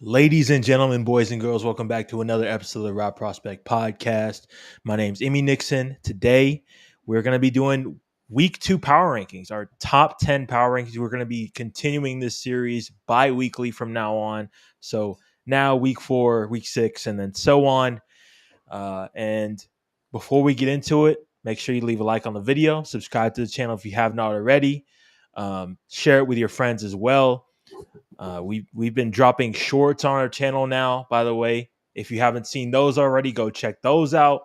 Ladies and gentlemen, boys and girls, welcome back to another episode of the Raw Prospect Podcast. My name's Imy Nixon. Today, we're going to be doing week 2 power rankings, our top 10 power rankings. We're going to be continuing this series bi-weekly from now on. So now week 4, week 6, and then so on. And before we get into it, make sure you leave a like on the video, subscribe to the channel if you have not already, share it with your friends as well. We've been dropping shorts on our channel now, by the way. If you haven't seen those already, go check those out.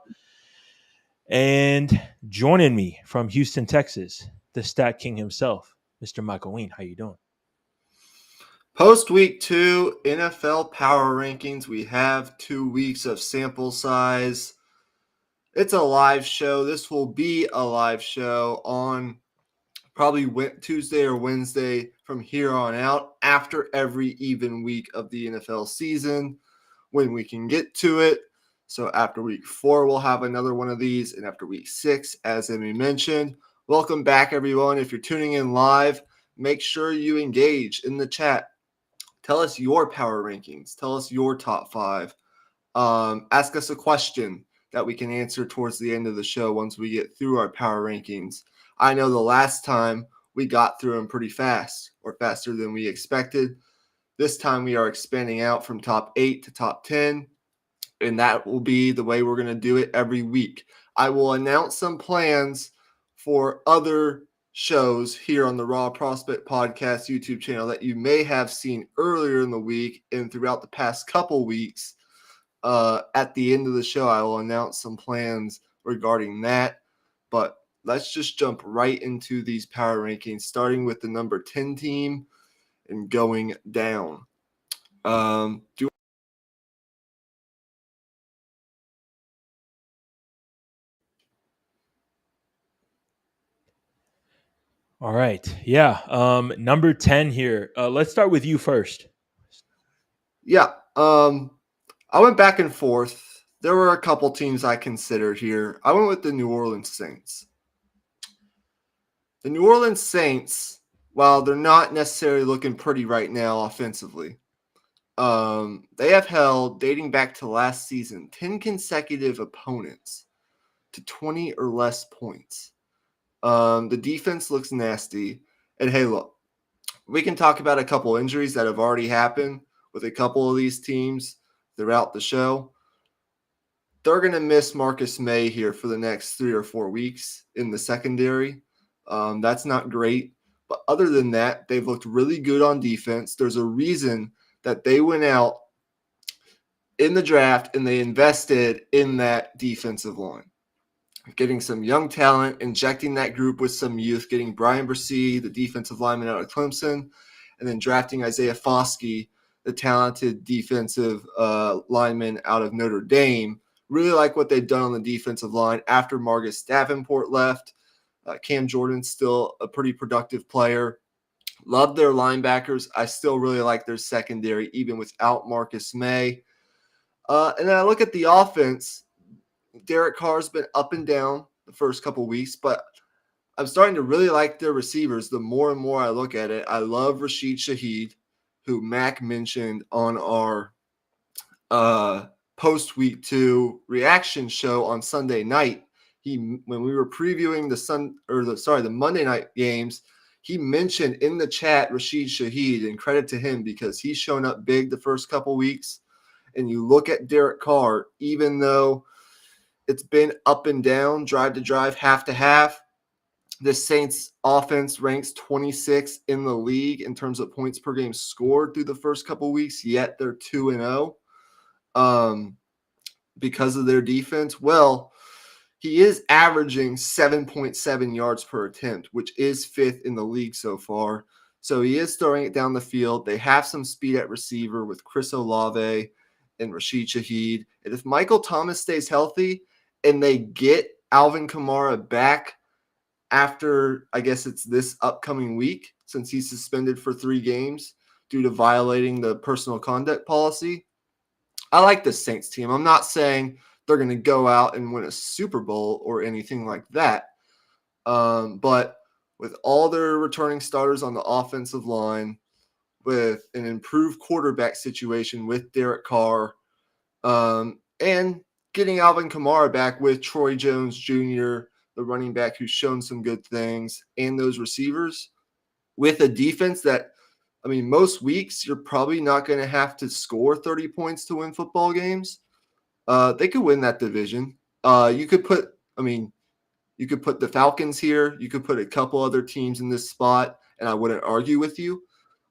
And joining me from Houston, Texas, the Stat King himself, Mr. Michael Ween. How you doing? Post week 2 NFL power rankings. We have 2 weeks of sample size. It's a live show. This will be a live show on probably Tuesday or Wednesday from here on out, after every even week of the NFL season, when we can get to it. So after week 4, we'll have another one of these. And after week 6, as Amy mentioned, welcome back, everyone. If you're tuning in live, make sure you engage in the chat. Tell us your power rankings. Tell us your top 5. Ask us a question that we can answer towards the end of the show once we get through our power rankings. I know the last time we got through them pretty fast, or faster than we expected. This time we are expanding out from top 8 to top 10, and that will be the way we're going to do it every week. I will announce some plans for other shows here on the Raw Prospect Podcast YouTube channel that you may have seen earlier in the week and throughout the past couple weeks. At the end of the show, I will announce some plans regarding that. But let's just jump right into these power rankings, starting with the number 10 team and going down. All right. Yeah. Number 10 here. Let's start with you first. Yeah. I went back and forth. There were a couple teams I considered here. I went with the New Orleans Saints. The New Orleans Saints, while they're not necessarily looking pretty right now offensively, they have held, dating back to last season, 10 consecutive opponents to 20 or less points. The defense looks nasty. And hey, look, we can talk about a couple injuries that have already happened with a couple of these teams throughout the show. They're going to miss Marcus May here for the next 3 or 4 weeks in the secondary. That's not great. But other than that, they've looked really good on defense. There's a reason that they went out in the draft and they invested in that defensive line. Getting some young talent, injecting that group with some youth, getting Brian Bresee, the defensive lineman out of Clemson, and then drafting Isaiah Foskey, the talented defensive lineman out of Notre Dame. Really like what they've done on the defensive line after Marcus Davenport left. Cam Jordan's still a pretty productive player. Love their linebackers. I still really like their secondary, even without Marcus May. And then I look at the offense. Derek Carr's been up and down the first couple weeks, but I'm starting to really like their receivers the more and more I look at it. I love Rashid Shaheed, who Mac mentioned on our post-week 2 reaction show on Sunday night. When we were previewing the Monday night games, he mentioned in the chat Rashid Shaheed, and credit to him because he's shown up big the first couple weeks. And you look at Derek Carr, even though it's been up and down, drive to drive, half to half, the Saints offense ranks 26 in the league in terms of points per game scored through the first couple weeks, yet they're 2-0 because of their defense. Well, he is averaging 7.7 yards per attempt, which is 5th in the league so far. So he is throwing it down the field. They have some speed at receiver with Chris Olave and Rashid Shaheed. And if Michael Thomas stays healthy and they get Alvin Kamara back after, I guess it's this upcoming week, since he's suspended for 3 games due to violating the personal conduct policy, I like the Saints team. I'm not saying they're going to go out and win a Super Bowl or anything like that. But with all their returning starters on the offensive line, with an improved quarterback situation with Derek Carr, and getting Alvin Kamara back with Troy Jones Jr., the running back who's shown some good things, and those receivers with a defense that, I mean, most weeks you're probably not going to have to score 30 points to win football games. They could win that division. You could put, I mean, you could put the Falcons here. You could put a couple other teams in this spot, and I wouldn't argue with you.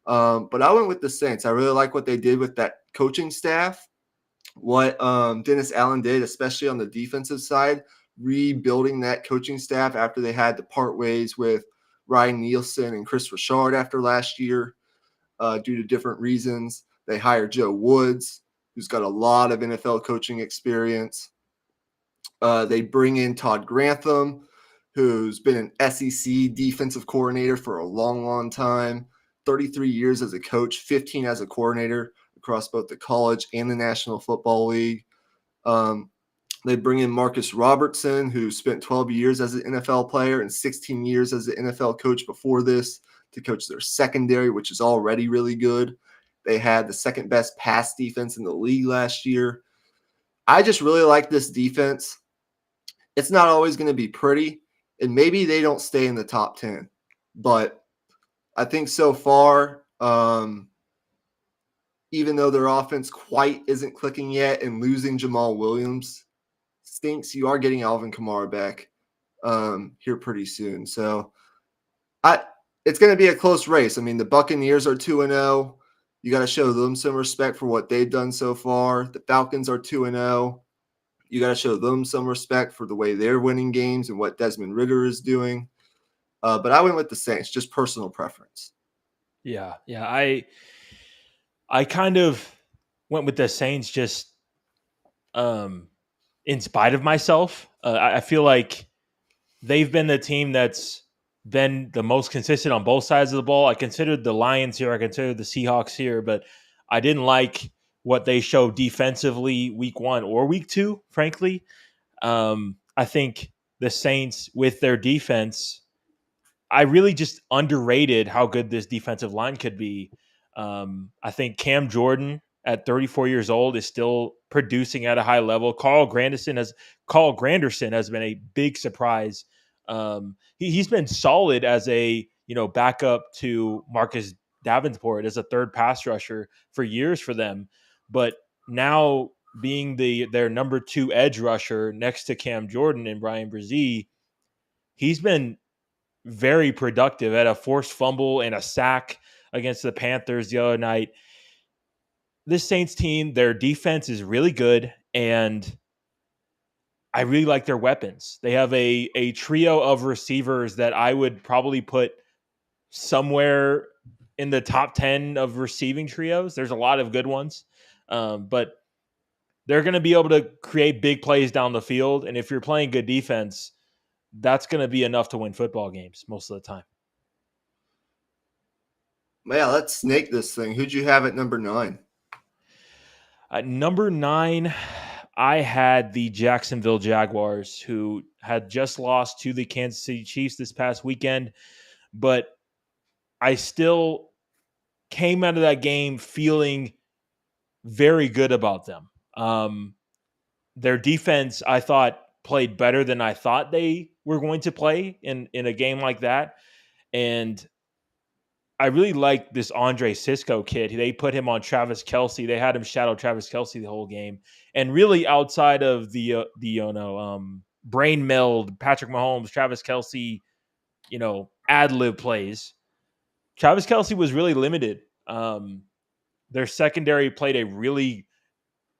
But I went with the Saints. I really like what they did with that coaching staff, what Dennis Allen did, especially on the defensive side, rebuilding that coaching staff after they had to part ways with Ryan Nielsen and Chris Richard after last year due to different reasons. They hired Joe Woods, who's got a lot of NFL coaching experience. They bring in Todd Grantham, who's been an SEC defensive coordinator for a long, long time, 33 years as a coach, 15 as a coordinator across both the college and the National Football League. They bring in Marcus Robertson, who spent 12 years as an NFL player and 16 years as an NFL coach before this, to coach their secondary, which is already really good. They had the second best pass defense in the league last year. I just really like this defense. It's not always going to be pretty, and maybe they don't stay in the top 10. But I think so far, even though their offense quite isn't clicking yet and losing Jamal Williams stinks, you are getting Alvin Kamara back here pretty soon. So it's going to be a close race. I mean, the Buccaneers are 2-0. You got to show them some respect for what they've done so far. The Falcons are 2-0. You got to show them some respect for the way they're winning games and what Desmond Ridder is doing. But I went with the Saints, just personal preference. Yeah. I kind of went with the Saints just in spite of myself. I feel like they've been the team that's been the most consistent on both sides of the ball. I considered the Lions here. I considered the Seahawks here, but I didn't like what they showed defensively week 1 or week 2, frankly. I think the Saints with their defense, I really just underrated how good this defensive line could be. I think Cam Jordan at 34 years old is still producing at a high level. Carl Granderson has been a big surprise. He's been solid as a backup to Marcus Davenport as a third pass rusher for years for them, but now being their number 2 edge rusher next to Cam Jordan and Brian Brzee, he's been very productive at a forced fumble and a sack against the Panthers the other night. This Saints team, their defense is really good, and I really like their weapons. They have a trio of receivers that I would probably put somewhere in the top 10 of receiving trios. There's a lot of good ones, but they're going to be able to create big plays down the field, and if you're playing good defense, that's going to be enough to win football games most of the time. Yeah, let's snake this thing. Who'd you have at number 9? At number 9, I had the Jacksonville Jaguars, who had just lost to the Kansas City Chiefs this past weekend, but I still came out of that game feeling very good about them. Their defense, I thought, played better than I thought they were going to play in a game like that. And I really like this Andre Sisco kid. They put him on Travis Kelce. They had him shadow Travis Kelce the whole game. And really outside of the brain meld, Patrick Mahomes, Travis Kelce, ad lib plays, Travis Kelce was really limited. Their secondary played a really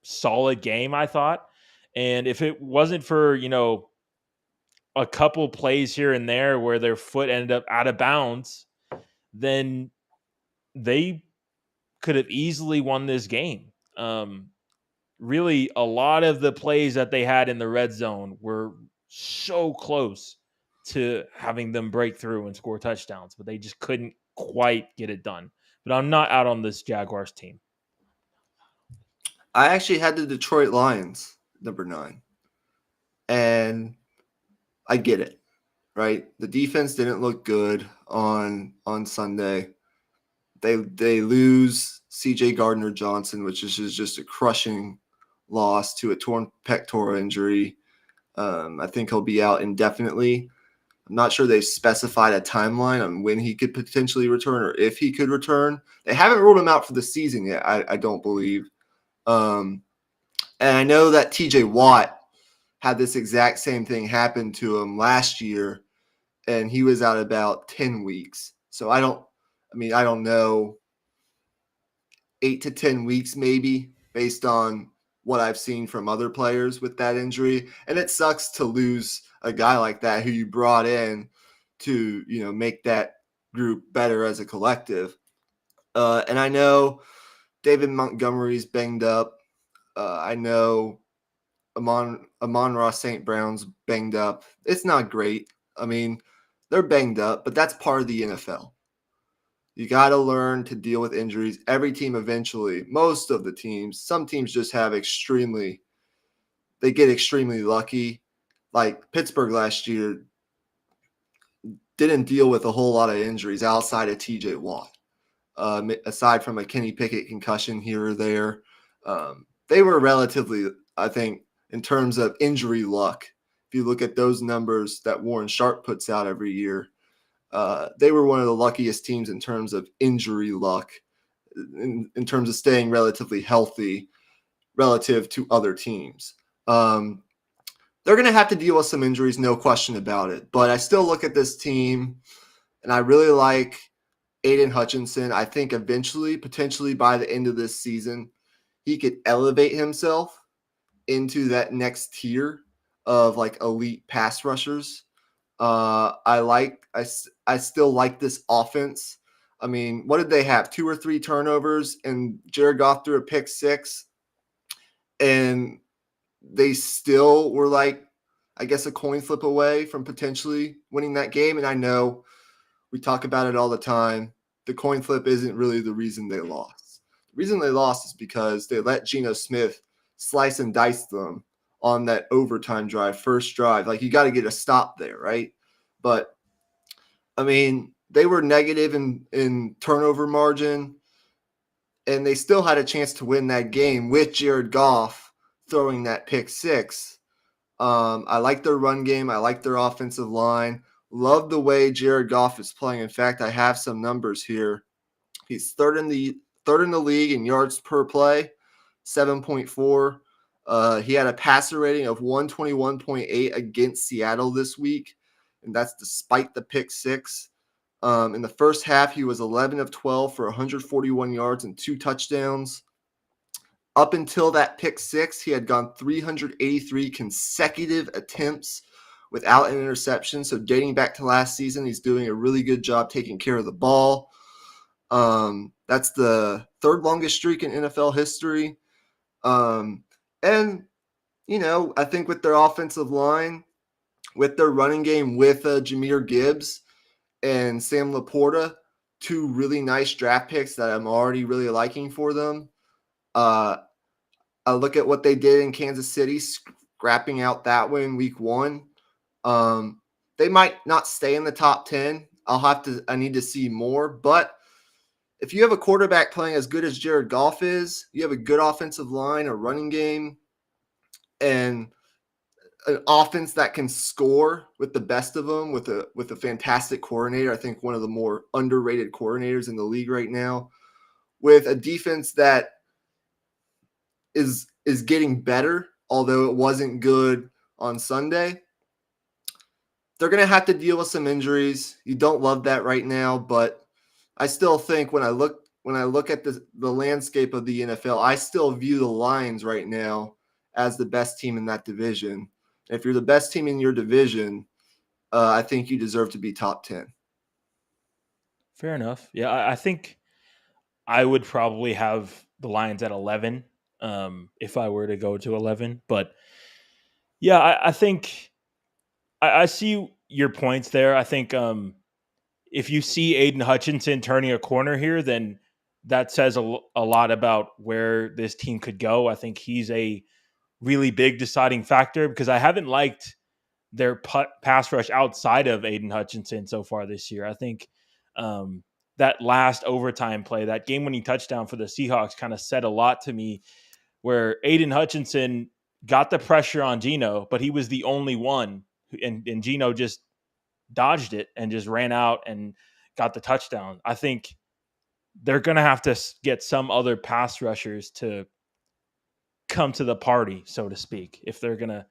solid game, I thought. And if it wasn't for, a couple plays here and there where their foot ended up out of bounds, then they could have easily won this game. Really, a lot of the plays that they had in the red zone were so close to having them break through and score touchdowns, but they just couldn't quite get it done. But I'm not out on this Jaguars team. I actually had the Detroit Lions, number 9. And I get it, right? The defense didn't look good on Sunday. They lose C.J. Gardner-Johnson, which is just a crushing loss to a torn pectoral injury. I think he'll be out indefinitely. I'm not sure they've specified a timeline on when he could potentially return or if he could return. They haven't ruled him out for the season yet, I don't believe. And I know that TJ Watt had this exact same thing happen to him last year, and he was out about 10 weeks. So I don't know, 8 to 10 weeks maybe, based on what I've seen from other players with that injury. And it sucks to lose a guy like that who you brought in to, make that group better as a collective. And I know David Montgomery's banged up. I know Amon-Ra St. Brown's banged up. It's not great. I mean, they're banged up, but that's part of the NFL. You got to learn to deal with injuries. Every team eventually, most of the teams, some teams just have they get extremely lucky. Like Pittsburgh last year didn't deal with a whole lot of injuries outside of TJ Watt. Aside from a Kenny Pickett concussion here or there, they were relatively, I think, in terms of injury luck. If you look at those numbers that Warren Sharp puts out every year, they were one of the luckiest teams in terms of injury luck, in terms of staying relatively healthy relative to other teams. They're going to have to deal with some injuries, no question about it. But I still look at this team, and I really like Aiden Hutchinson. I think eventually, potentially by the end of this season, he could elevate himself into that next tier of like elite pass rushers. I still like this offense. I mean, what did they have? 2 or 3 turnovers, and Jared Goff threw a pick 6, and they still were like, I guess, a coin flip away from potentially winning that game. And I know we talk about it all the time. The coin flip isn't really the reason they lost. The reason they lost is because they let Geno Smith slice and dice them on that overtime drive, first drive. Like, you got to get a stop there, right? But, I mean, they were negative in turnover margin, and they still had a chance to win that game with Jared Goff throwing that pick 6. I like their run game. I like their offensive line. Love the way Jared Goff is playing. In fact, I have some numbers here. He's third in the league in yards per play, 7.4. He had a passer rating of 121.8 against Seattle this week, and that's despite the pick 6. In the first half, he was 11 of 12 for 141 yards and 2 touchdowns. Up until that pick 6, he had gone 383 consecutive attempts without an interception. So dating back to last season, he's doing a really good job taking care of the ball. That's the 3rd longest streak in NFL history. And, I think with their offensive line, with their running game, with Jahmyr Gibbs and Sam Laporta, 2 really nice draft picks that I'm already really liking for them. I look at what they did in Kansas City, scrapping out that win week 1. They might not stay in the top 10. I need to see more. But if you have a quarterback playing as good as Jared Goff is, you have a good offensive line, a running game, and an offense that can score with the best of them, with a fantastic coordinator. I think one of the more underrated coordinators in the league right now, with a defense that is getting better, although it wasn't good on Sunday. They're going to have to deal with some injuries. You don't love that right now, but I still think when I look at the landscape of the NFL, I still view the Lions right now as the best team in that division. If you're the best team in your division, I think you deserve to be top 10. Fair enough. Yeah, I think I would probably have the Lions at 11 if I were to go to 11. But yeah, I think I see your points there. I think if you see Aiden Hutchinson turning a corner here, then that says a lot about where this team could go. I think he's a really big deciding factor because I haven't liked their pass rush outside of Aiden Hutchinson so far this year. I think that last overtime play, that game-winning touchdown for the Seahawks, kind of said a lot to me. Where Aiden Hutchinson got the pressure on Geno, but he was the only one, and Geno just dodged it and just ran out and got the touchdown. I think they're going to have to get some other pass rushers to come to the party, so to speak, if they're going to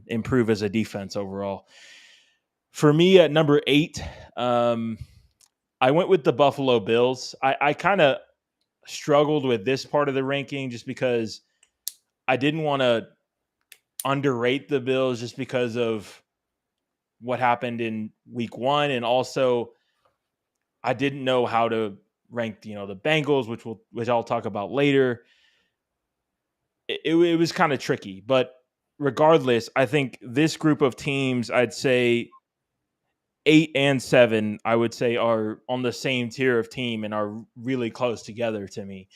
improve as a defense overall. For me at number 8, I went with the Buffalo Bills. I kind of struggled with this part of the ranking just because I didn't want to underrate the Bills just because of what happened in week 1. And also I didn't know how to rank, the Bengals, which I'll talk about later. It was kind of tricky, but regardless, I think this group of teams, I'd say 8 and 7, I would say are on the same tier of team and are really close together to me.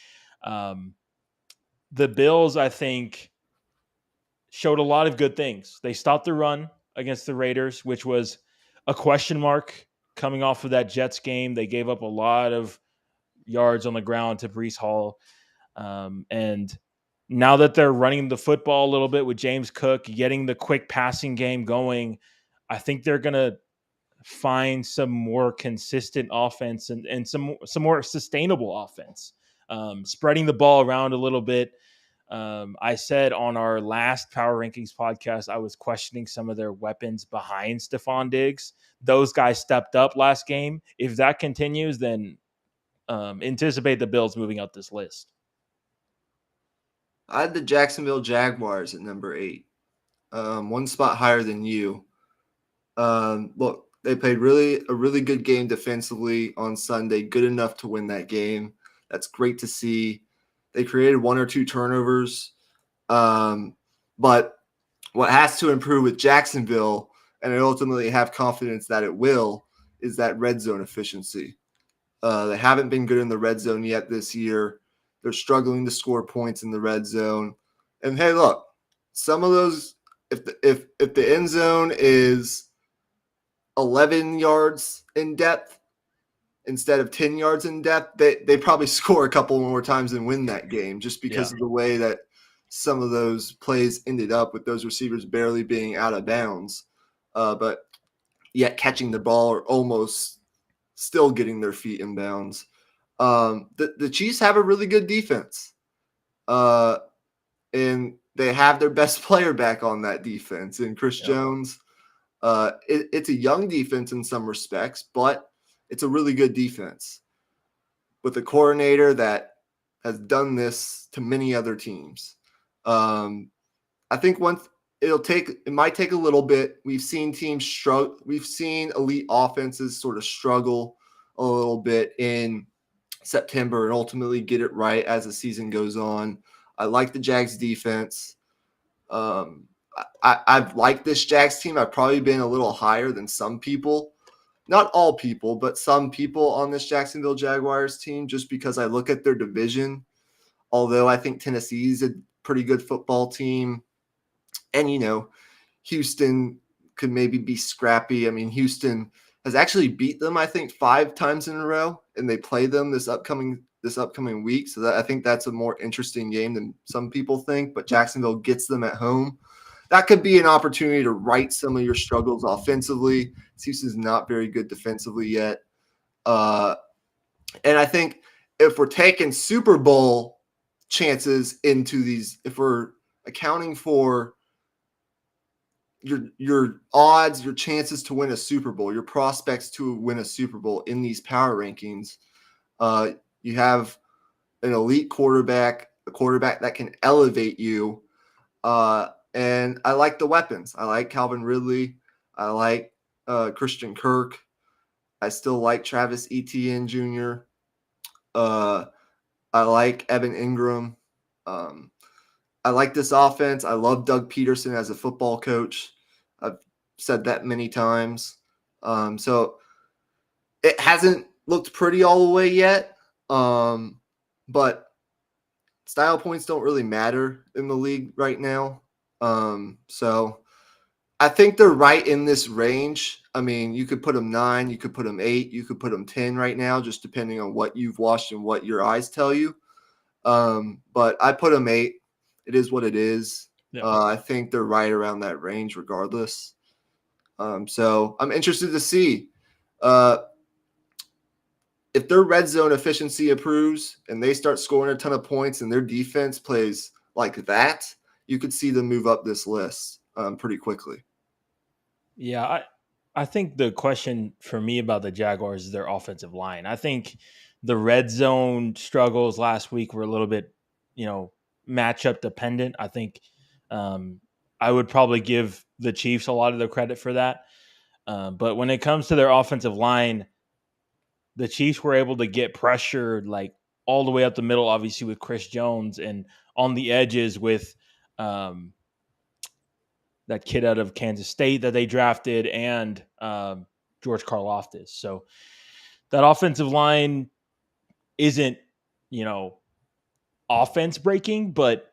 The Bills, I think, showed a lot of good things. They stopped the run against the Raiders, which was a question mark coming off of that Jets game. They gave up a lot of yards on the ground to Breece Hall. And now that they're running the football a little bit with James Cook, getting the quick passing game going, I think they're going to find some more consistent offense and some more sustainable offense, spreading the ball around a little bit. I said on our last Power Rankings podcast, I was questioning some of their weapons behind Stephon Diggs. Those guys stepped up last game. If that continues, then anticipate the Bills moving up this list. I had the Jacksonville Jaguars at number 8, one spot higher than you. Look, they played a really good game defensively on Sunday, good enough to win that game. That's great to see. They created 1 or 2 turnovers. But what has to improve with Jacksonville, and I ultimately have confidence that it will, is that red zone efficiency. They haven't been good in the red zone yet this year. They're struggling to score points in the red zone. And hey, look, some of those, if the end zone is 11 yards in depth instead of 10 yards in depth, they probably score a couple more times and win that game just because of the way that some of those plays ended up with those receivers barely being out of bounds, but yet catching the ball or almost still getting their feet in bounds. The Chiefs have a really good defense, and they have their best player back on that defense in Chris Jones. It's a young defense in some respects, but it's a really good defense with a coordinator that has done this to many other teams. I think it might take a little bit. We've seen teams struggle. We've seen elite offenses sort of struggle a little bit in September and ultimately get it right as the season goes on. I like the Jags defense. I've liked this Jags team. I've probably been a little higher than some people. Not all people, but some people on this Jacksonville Jaguars team, just because I look at their division. Although I think Tennessee's a pretty good football team. And, Houston could maybe be scrappy. I mean, Houston has actually beat them, I think, 5 times in a row, and they play them this upcoming week. So I think that's a more interesting game than some people think. But Jacksonville gets them at home. That could be an opportunity to right some of your struggles offensively. Houston's not very good defensively yet. And I think if we're taking Super Bowl chances into these, if we're accounting for your odds, your chances to win a Super Bowl, your prospects to win a Super Bowl in these power rankings, you have an elite quarterback, a quarterback that can elevate you. And I like the weapons. I like Calvin Ridley. I like Christian Kirk. I still like Travis Etienne Jr. I like Evan Ingram. I like this offense. I love Doug Peterson as a football coach. I've said that many times. So it hasn't looked pretty all the way yet. But style points don't really matter in the league right now. So I think they're right in this range. I mean, you could put them 9, you could put them 8, you could put them 10 right now, just depending on what you've watched and what your eyes tell you. But I put them 8. It is what it is. Yeah. I think they're right around that range regardless. So I'm interested to see uh, if their red zone efficiency improves and they start scoring a ton of points and their defense plays like that, you could see them move up this list pretty quickly. Yeah, I think the question for me about the Jaguars is their offensive line. I think the red zone struggles last week were a little bit, matchup dependent. I think um, I would probably give the Chiefs a lot of the credit for that. But when it comes to their offensive line, the Chiefs were able to get pressure like all the way up the middle, obviously with Chris Jones, and on the edges with um, that kid out of Kansas State that they drafted, and George Karlaftis. So that offensive line isn't, you know, offense breaking, but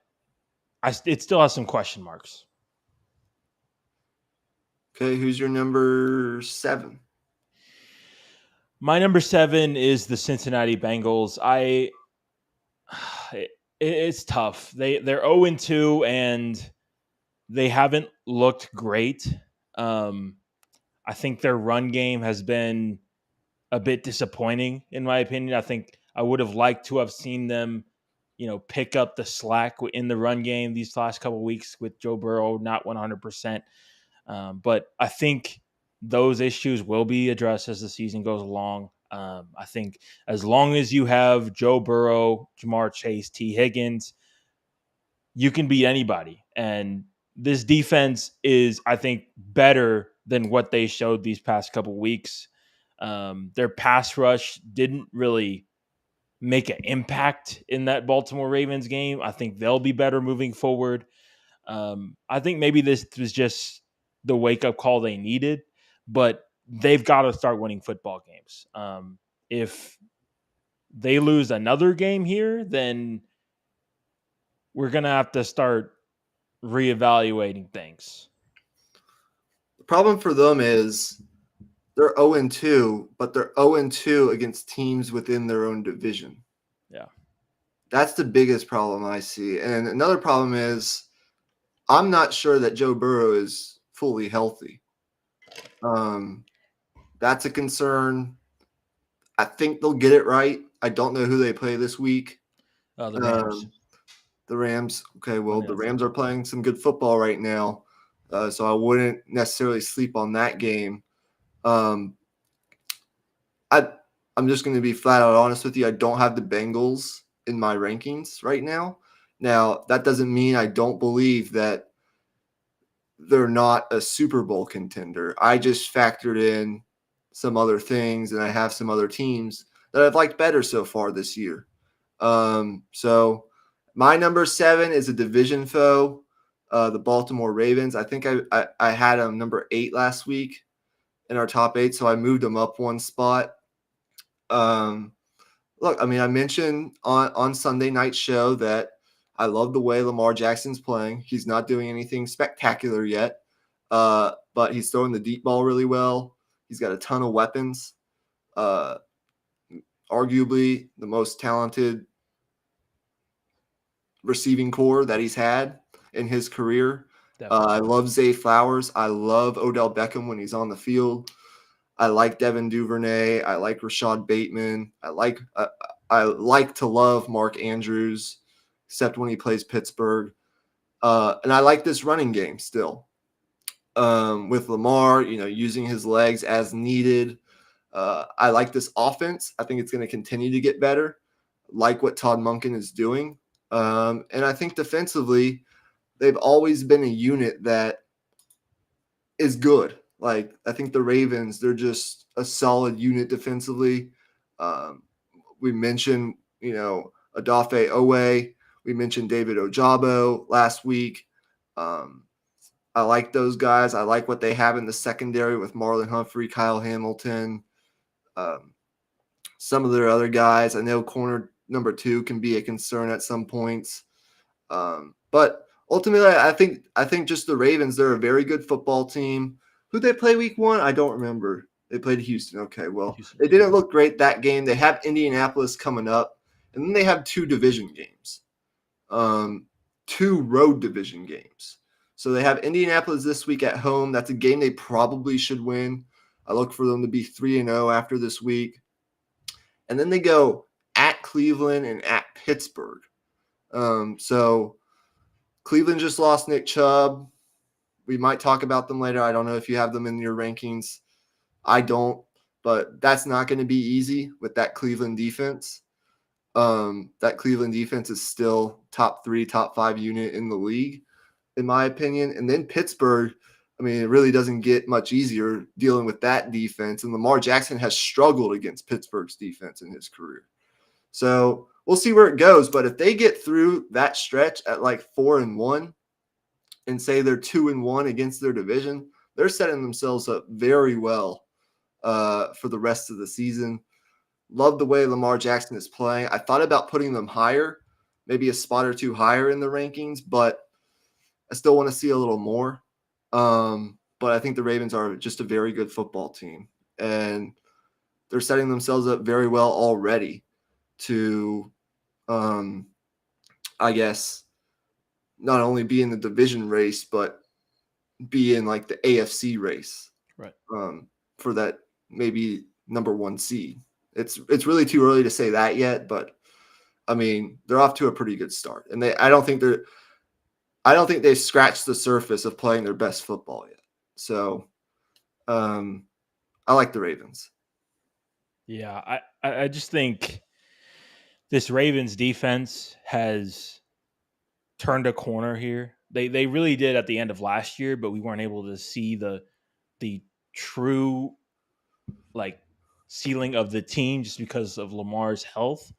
it still has some question marks. Okay, who's your number 7? My number 7 is the Cincinnati Bengals. It's tough. They're 0-2 and they haven't looked great. I think their run game has been a bit disappointing, in my opinion. I think I would have liked to have seen them, pick up the slack in the run game these last couple of weeks with Joe Burrow not 100%. But I think those issues will be addressed as the season goes along. I think as long as you have Joe Burrow, Jamar Chase, T. Higgins, you can beat anybody. And this defense is, I think, better than what they showed these past couple weeks. Their pass rush didn't really make an impact in that Baltimore Ravens game. I think they'll be better moving forward. I think maybe this was just the wake up call they needed, but they've got to start winning football games. If they lose another game here, then we're going to have to start reevaluating things. The problem for them is they're 0-2, but they're 0-2 against teams within their own division. Yeah. That's the biggest problem I see. And another problem is I'm not sure that Joe Burrow is fully healthy. That's a concern. I think they'll get it right. I don't know who they play this week. The Rams. The Rams. Okay, well, Monday the Night Rams Football. are playing some good football right now, so I wouldn't necessarily sleep on that game. Um, I'm just going to be flat out honest with you. I don't have the Bengals in my rankings right now. Now, that doesn't mean I don't believe that they're not a Super Bowl contender. I just factored in some other things, and I have some other teams that I've liked better so far this year. So my number 7 is a division foe, the Baltimore Ravens. I think I had them number 8 last week in our top 8, so I moved them up one spot. Look, I mean, I mentioned on Sunday night show that I love the way Lamar Jackson's playing. He's not doing anything spectacular yet, but he's throwing the deep ball really well. He's got a ton of weapons. Arguably the most talented receiving core that he's had in his career. I love Zay Flowers. I love Odell Beckham when he's on the field. I like Devin Duvernay. I like Rashad Bateman. I like to love Mark Andrews, except when he plays Pittsburgh. And I like this running game still. With Lamar, using his legs as needed. I like this offense. I think it's going to continue to get better, like what Todd Monken is doing. And I think defensively, they've always been a unit that is good. Like, I think the Ravens, they're just a solid unit defensively. We mentioned, Odafe Owe. We mentioned David Ojabo last week. I like those guys. I like what they have in the secondary with Marlon Humphrey, Kyle Hamilton, some of their other guys. I know corner number 2 can be a concern at some points. But ultimately, I think just the Ravens, they're a very good football team. Who they play week 1? I don't remember. They played Houston. Okay, well, Houston. they didn't look great that game. They have Indianapolis coming up, and then they have 2 division games, 2 road division games. So they have Indianapolis this week at home. That's a game they probably should win. I look for them to be 3-0 after this week. And then they go at Cleveland and at Pittsburgh. So Cleveland just lost Nick Chubb. We might talk about them later. I don't know if you have them in your rankings. I don't, but that's not going to be easy with that Cleveland defense. That Cleveland defense is still top 3, top 5 unit in the league, in my opinion. And then Pittsburgh, I mean, it really doesn't get much easier dealing with that defense. And Lamar Jackson has struggled against Pittsburgh's defense in his career. So we'll see where it goes. But if they get through that stretch at like 4-1 and say they're 2-1 against their division, they're setting themselves up very well for the rest of the season. Love the way Lamar Jackson is playing. I thought about putting them higher, maybe a spot or 2 higher in the rankings, but I still want to see a little more. But I think the Ravens are just a very good football team, and they're setting themselves up very well already to, I guess, not only be in the division race, but be in like the AFC race, Right. For that maybe number 1 seed. It's really too early to say that yet, but I mean, they're off to a pretty good start, and I don't think they've scratched the surface of playing their best football yet. So, I like the Ravens. Yeah, I just think this Ravens defense has turned a corner here. They really did at the end of last year, but we weren't able to see the true like ceiling of the team just because of Lamar's health.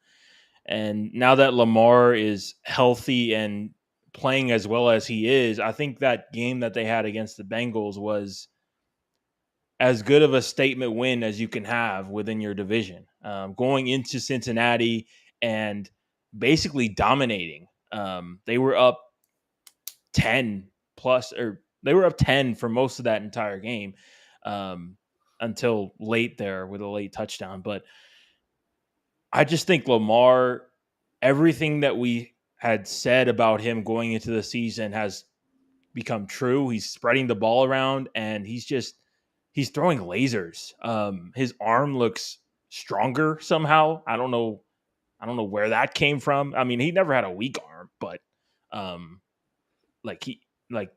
And now that Lamar is healthy and playing as well as he is, I think that game that they had against the Bengals was as good of a statement win as you can have within your division. Going into Cincinnati and basically dominating. They were up 10 plus, or they were up 10 for most of that entire game, until late there with a late touchdown. But I just think Lamar, everything that we had said about him going into the season has become true. He's spreading the ball around, and he's throwing lasers. His arm looks stronger somehow. I don't know where that came from. I mean, he never had a weak arm, but um, like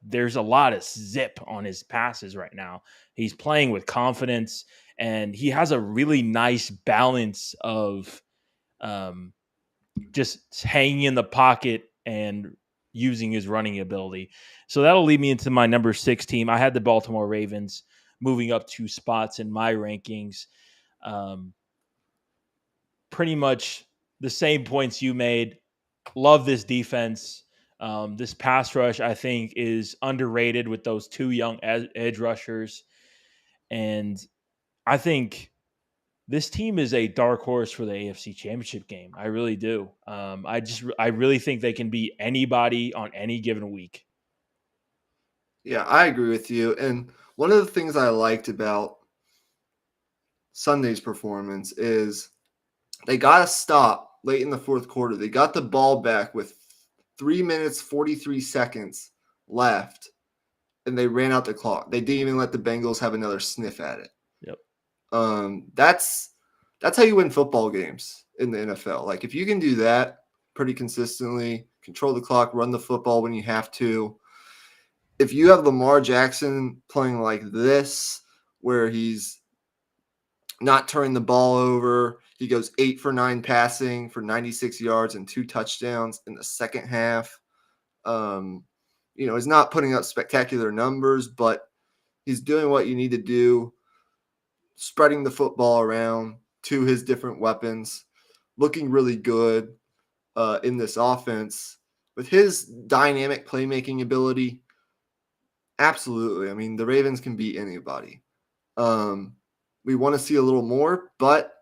there's a lot of zip on his passes right now. He's playing with confidence, and he has a really nice balance of um, just hanging in the pocket and using his running ability. So that'll lead me into my number 6 team. I had the Baltimore Ravens moving up 2 spots in my rankings. Um, Pretty much the same points you made. Love this defense. This pass rush, I think, is underrated with those 2 young edge rushers. And I think this team is a dark horse for the AFC Championship game. I really do. I really think they can beat anybody on any given week. Yeah, I agree with you. And one of the things I liked about Sunday's performance is they got a stop late in the 4th quarter. They got the ball back with 3 minutes, 43 seconds left, and they ran out the clock. They didn't even let the Bengals have another sniff at it. Yep. That's how you win football games in the NFL. Like, if you can do that pretty consistently, control the clock, run the football when you have to. If you have Lamar Jackson playing like this, where he's not turning the ball over, he goes 8 for 9 passing for 96 yards and 2 touchdowns in the second half. He's not putting up spectacular numbers, but he's doing what you need to do, spreading the football around to his different weapons, looking really good in this offense. With his dynamic playmaking ability, absolutely. I mean, the Ravens can beat anybody. We want to see a little more, but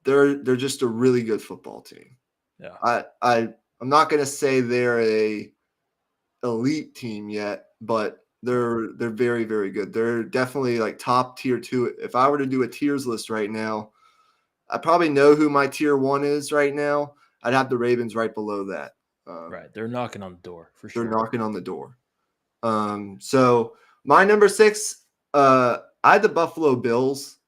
they're just a really good football team. Yeah. I'm not going to say they're a elite team yet, but They're very, very good. They're definitely like top tier two. If I were to do a tiers list right now, I probably know who my tier one is right now. I'd have the Ravens right below that. Right. They're knocking on the door for They're sure. knocking on the door. So my number six, I had the Buffalo Bills.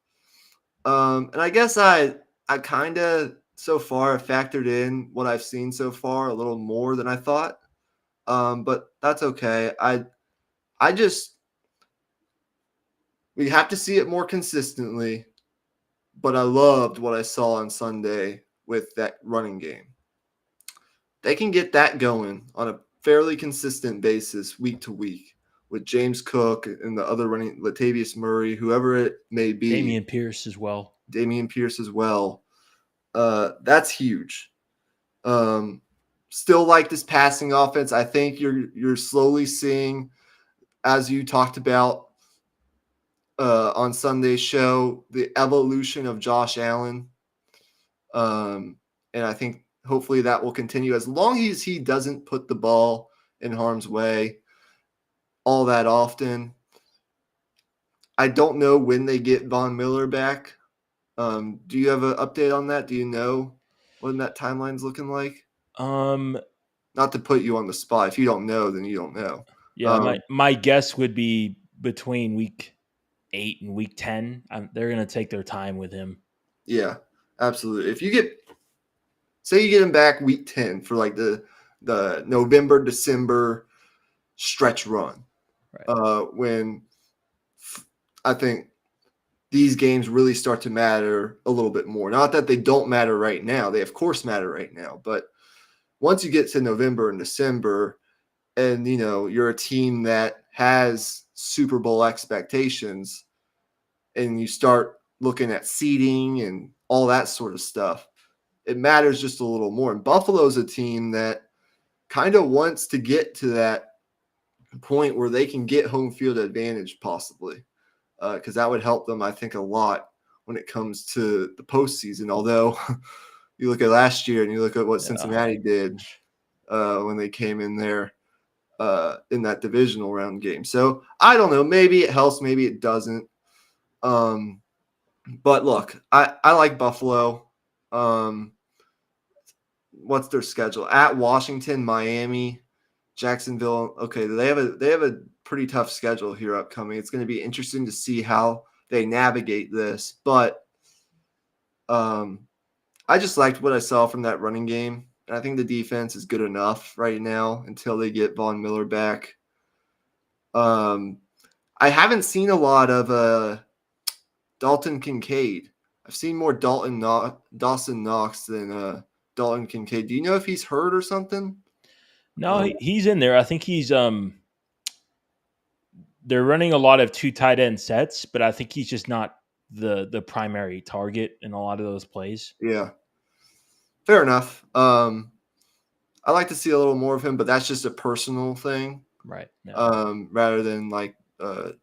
And I guess I kind of so far have factored in what I've seen so far a little more than I thought. But that's okay. I just we have to see it more consistently. But I loved what I saw on Sunday with that running game. They can get that going on a fairly consistent basis week to week with James Cook and the other running Latavius Murray, whoever it may be, Damian Pierce as well. Damian Pierce as well. That's huge. Um, Still like this passing offense. I think you're slowly seeing, as you talked about on Sunday's show, the evolution of Josh Allen. And I think hopefully that will continue as long as he doesn't put the ball in harm's way all that often. I don't know when they get Von Miller back. Do you have an update on that? Do you know what that timeline's looking like? Um, Not to put you on the spot. If you don't know, then you don't know. yeah, my guess would be between week 8 and week 10. They're going to take their time with him. Yeah, absolutely. If you say you get him back week 10 for like the November, December stretch run, Right. when I think these games really start to matter a little bit more. Not that they don't matter right now. They of course matter right now, but once you get to November and December and you're a team that has Super Bowl expectations and you start looking at seeding and all that sort of stuff, it matters just a little more. And Buffalo's a team that kind of wants to get to that point where they can get home field advantage possibly, because that would help them, I think, a lot when it comes to the postseason. Although you look at last year and you look at what Yeah. Cincinnati did when they came in there in that divisional round game. So I don't know. Maybe it helps. Maybe it doesn't. But look, I like Buffalo. What's their schedule? At Washington, Miami, Jacksonville. Okay, they have a pretty tough schedule here upcoming. It's going to be interesting to see how they navigate this. But I just liked what I saw from that running game. And I think the defense is good enough right now until they get Von Miller back. I haven't seen a lot of Dalton Kincaid. I've seen more Dawson Knox than Dalton Kincaid. Do you know if he's hurt or something? No, he's in there. I think they're running a lot of 2 tight end sets, but I think he's just not the primary target in a lot of those plays. Yeah, fair enough. I like to see a little more of him, but that's just a personal thing, Right. Yeah. rather than like a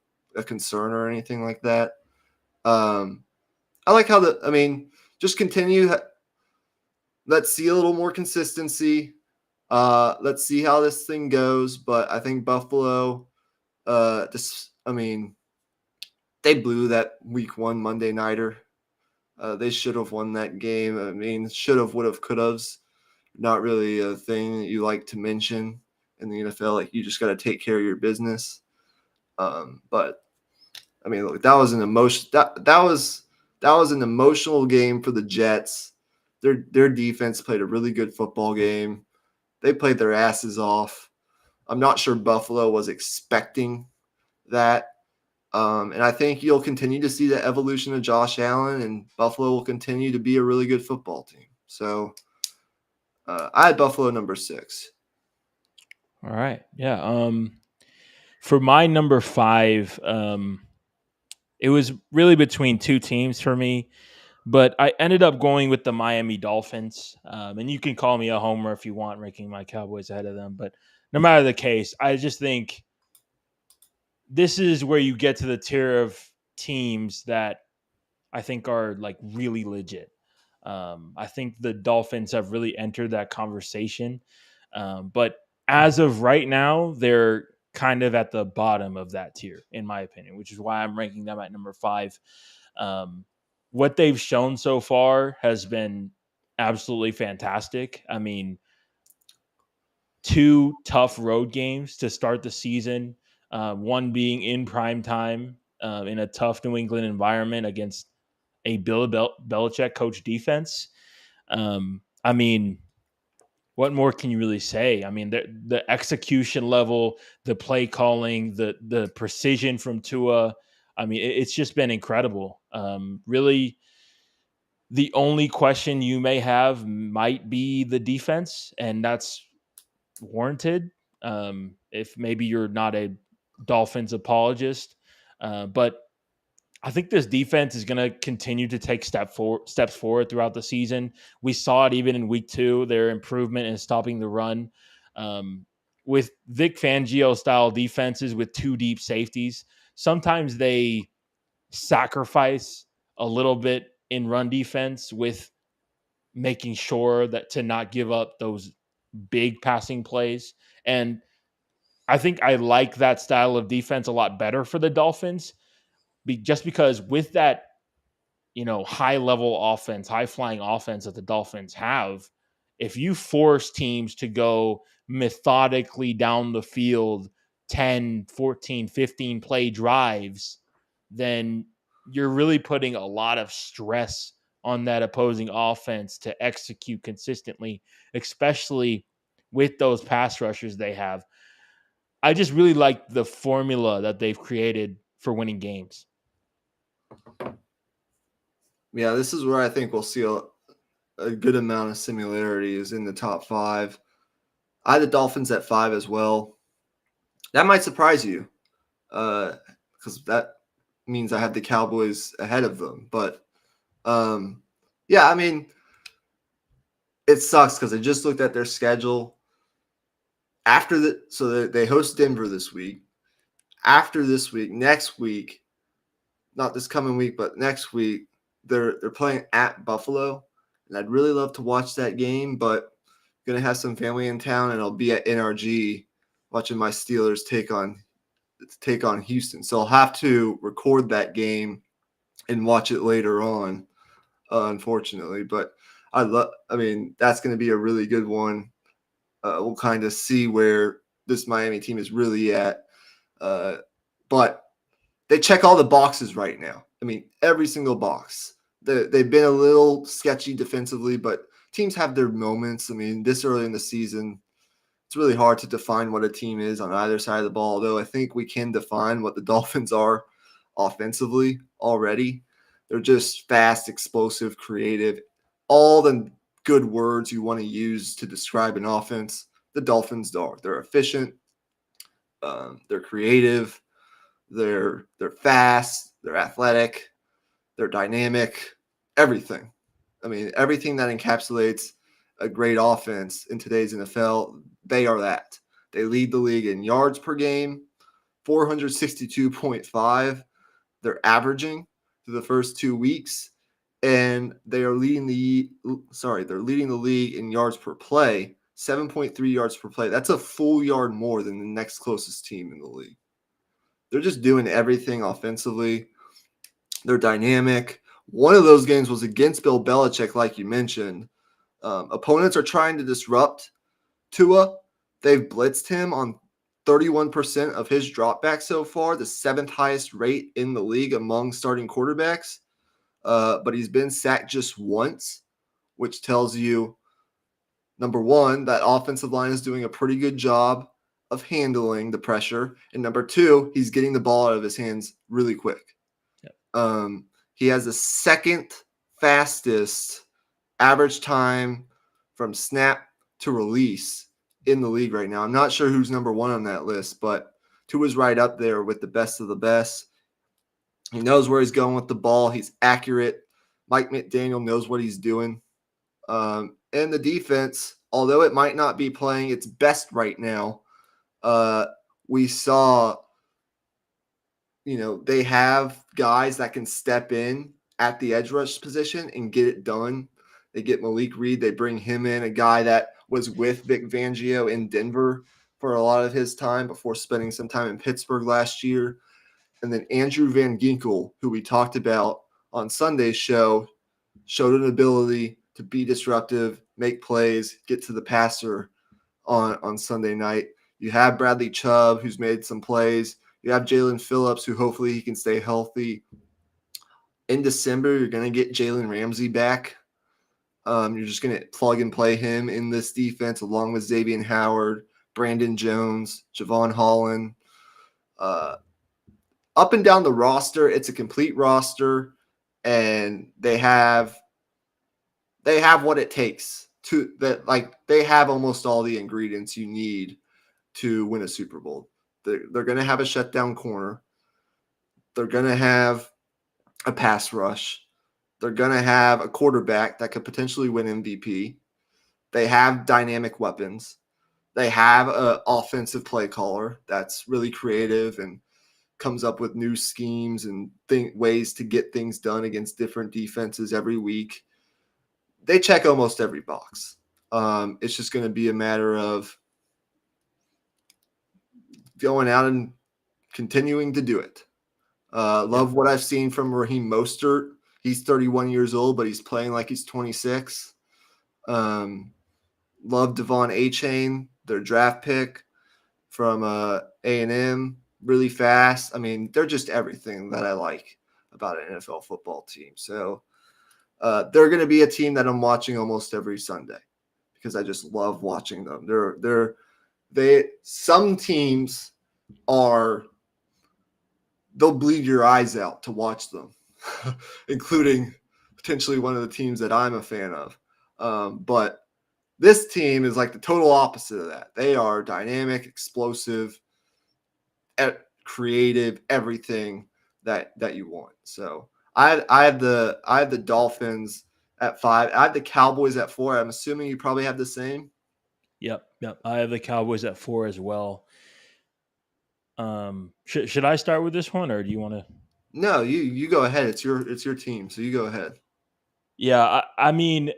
concern or anything like that. I like how just continue. Let's see a little more consistency. Let's see how this thing goes. But I think Buffalo, they blew that week 1 Monday nighter. They should have won that game. I mean, should have, would have, could have's not really a thing that you like to mention in the NFL. Like, you just got to take care of your business. But I mean, look, that was an emotion. That was an emotional game for the Jets. Their defense played a really good football game. They played their asses off. I'm not sure Buffalo was expecting that. And I think you'll continue to see the evolution of Josh Allen, and Buffalo will continue to be a really good football team. So I had Buffalo number 6. All right. Yeah. For my number 5, it was really between 2 teams for me, but I ended up going with the Miami Dolphins. And you can call me a homer if you want, ranking my Cowboys ahead of them. But no matter the case, I just think this is where you get to the tier of teams that I think are like really legit. I think the Dolphins have really entered that conversation. But as of right now, they're kind of at the bottom of that tier, in my opinion, which is why I'm ranking them at number 5. Um, what they've shown so far has been absolutely fantastic. I mean, 2 tough road games to start the season, one being in prime time in a tough New England environment against a Bill Belichick coach defense. I mean, what more can you really say? I mean, the execution level, the play calling, the precision from Tua. I mean, it's just been incredible. Really, the only question you may have might be the defense, and that's warranted. If maybe you're not a Dolphins apologist, but I think this defense is going to continue to take steps forward throughout the season. We saw it even in week 2, their improvement in stopping the run. Um, with Vic Fangio style defenses with 2 deep safeties, sometimes they sacrifice a little bit in run defense with making sure that to not give up those big passing plays. And I think I like that style of defense a lot better for the Dolphins, just because with that, high level offense, high flying offense that the Dolphins have, if you force teams to go methodically down the field 10, 14, 15 play drives, then you're really putting a lot of stress on that opposing offense to execute consistently, especially with those pass rushers they have. I just really like the formula that they've created for winning games. Yeah, this is where I think we'll see a good amount of similarities in the top 5. I had the Dolphins at 5 as well. That might surprise you, because that means I have the Cowboys ahead of them. But yeah, I mean, it sucks because I just looked at their schedule. So they host Denver this week. After this week, next week, not this coming week, but next week, they're playing at Buffalo, and I'd really love to watch that game, but I'm gonna have some family in town, and I'll be at NRG watching my Steelers take on Houston. So I'll have to record that game and watch it later on, unfortunately. But I mean, that's going to be a really good one. We'll kind of see where this Miami team is really at. But they check all the boxes right now. I mean, every single box. They've been a little sketchy defensively, but teams have their moments. I mean, this early in the season, it's really hard to define what a team is on either side of the ball, although I think we can define what the Dolphins are offensively already. They're just fast, explosive, creative, all the good words you want to use to describe an offense. The Dolphins are. They're efficient, they're creative, they're fast, they're athletic, they're dynamic, everything. I mean, everything that encapsulates a great offense in today's NFL, they are that. They lead the league in yards per game, 462.5. They're averaging through the first 2 weeks, and they're leading the league in yards per play, 7.3 yards per play. That's a full yard more than the next closest team in the league. They're just doing everything offensively. They're dynamic. One of those games was against Bill Belichick, like you mentioned. Opponents are trying to disrupt Tua. They've blitzed him on 31% of his dropbacks so far, the 7th highest rate in the league among starting quarterbacks. But he's been sacked just once, which tells you, number one, that offensive line is doing a pretty good job of handling the pressure. And number two, he's getting the ball out of his hands really quick. Yep. He has the second fastest average time from snap to release in the league right now. I'm not sure who's number one on that list, but Tua's right up there with the best of the best. He knows where he's going with the ball. He's accurate. Mike McDaniel knows what he's doing. And the defense, although it might not be playing its best right now, we saw, they have guys that can step in at the edge rush position and get it done. They get Malik Reed. They bring him in, a guy that was with Vic Fangio in Denver for a lot of his time before spending some time in Pittsburgh last year. And then Andrew Van Ginkel, who we talked about on Sunday's show, showed an ability to be disruptive, make plays, get to the passer on Sunday night. You have Bradley Chubb, who's made some plays. You have Jalen Phillips, who hopefully he can stay healthy. In December, you're going to get Jalen Ramsey back. You're just going to plug and play him in this defense along with Xavier Howard, Brandon Jones, Javon Holland. Up and down the roster, it's a complete roster, and they have what it takes to that. Like they have almost all the ingredients you need to win a Super Bowl. They're going to have a shutdown corner. They're going to have a pass rush. They're going to have a quarterback that could potentially win MVP. They have dynamic weapons. They have an offensive play caller that's really creative and comes up with new schemes and ways to get things done against different defenses every week. They check almost every box. It's just going to be a matter of going out and continuing to do it. Love what I've seen from Raheem Mostert. He's 31 years old, but he's playing like he's 26. Love Devon A-Chain, their draft pick from A&M, really fast. I mean, they're just everything that I like about an NFL football team. So they're going to be a team that I'm watching almost every Sunday because I just love watching them. Some teams they'll bleed your eyes out to watch them, including potentially one of the teams that I'm a fan of. But this team is like the total opposite of that. They are dynamic, explosive, creative, everything that you want. So I have the Dolphins at 5. I have the Cowboys at 4. I'm assuming you probably have the same. Yep. I have the Cowboys at 4 as well. Should I start with this one, or do you want to? No, you go ahead. It's your team, so you go ahead. Yeah, I mean,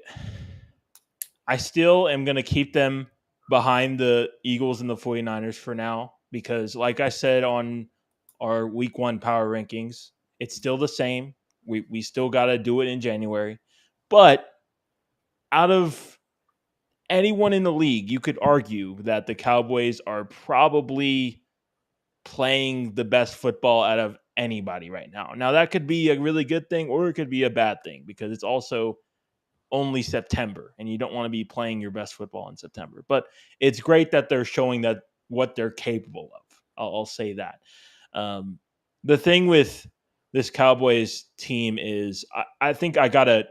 I still am going to keep them behind the Eagles and the 49ers for now because, like I said on our week 1 power rankings, it's still the same. We still got to do it in January. But out of anyone in the league, you could argue that the Cowboys are probably playing the best football out of anybody right now. Now, that could be a really good thing or it could be a bad thing because it's also only September and you don't want to be playing your best football in September. But it's great that they're showing that what they're capable of. I'll say that. The thing with this Cowboys team is I think I gotta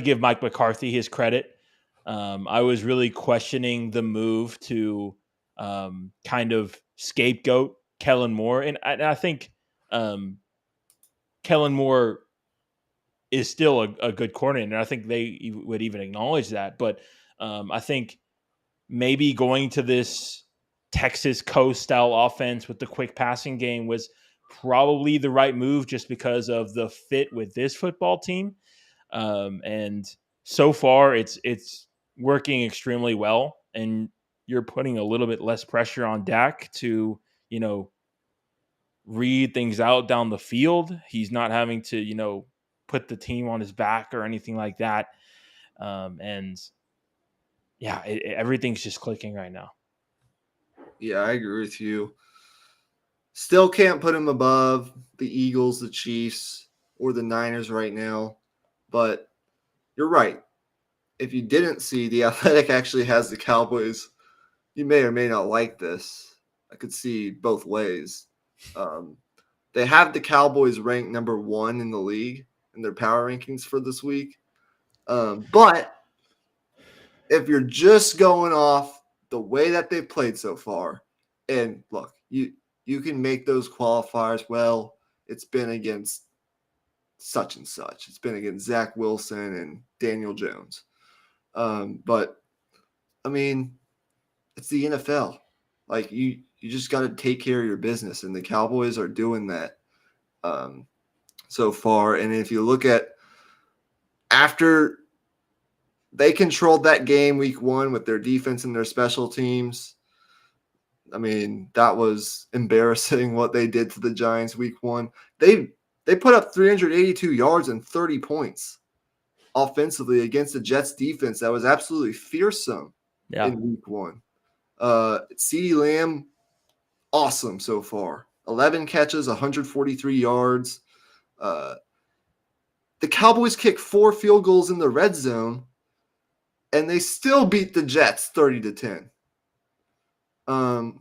give Mike McCarthy his credit. I was really questioning the move to kind of scapegoat Kellen Moore, and I think Kellen Moore is still a good coordinator. I think they would even acknowledge that. But I think maybe going to this Texas Coast style offense with the quick passing game was probably the right move just because of the fit with this football team. And so far, it's working extremely well. And you're putting a little bit less pressure on Dak to, read things out down the field. He's not having to, put the team on his back or anything like that. And yeah, everything's just clicking right now. Yeah, I agree with you. Still can't put him above the Eagles, the Chiefs, or the Niners right now. But you're right. If you didn't see, The Athletic actually has the Cowboys. You may or may not like this. I could see both ways. They have the Cowboys ranked number 1 in the league in their power rankings for this week. But if you're just going off the way that they've played so far, and look, you can make those qualifiers. Well, it's been against such and such. It's been against Zach Wilson and Daniel Jones. But I mean, it's the NFL. Like you just got to take care of your business, and the Cowboys are doing that so far. And if you look at after they controlled that game week 1 with their defense and their special teams, I mean, that was embarrassing what they did to the Giants week 1. They put up 382 yards and 30 points offensively against the Jets defense that was absolutely fearsome Yeah. in week 1. CeeDee Lamb, awesome so far. 11 catches, 143 yards. The Cowboys kicked 4 field goals in the red zone, and they still beat the Jets 30-10.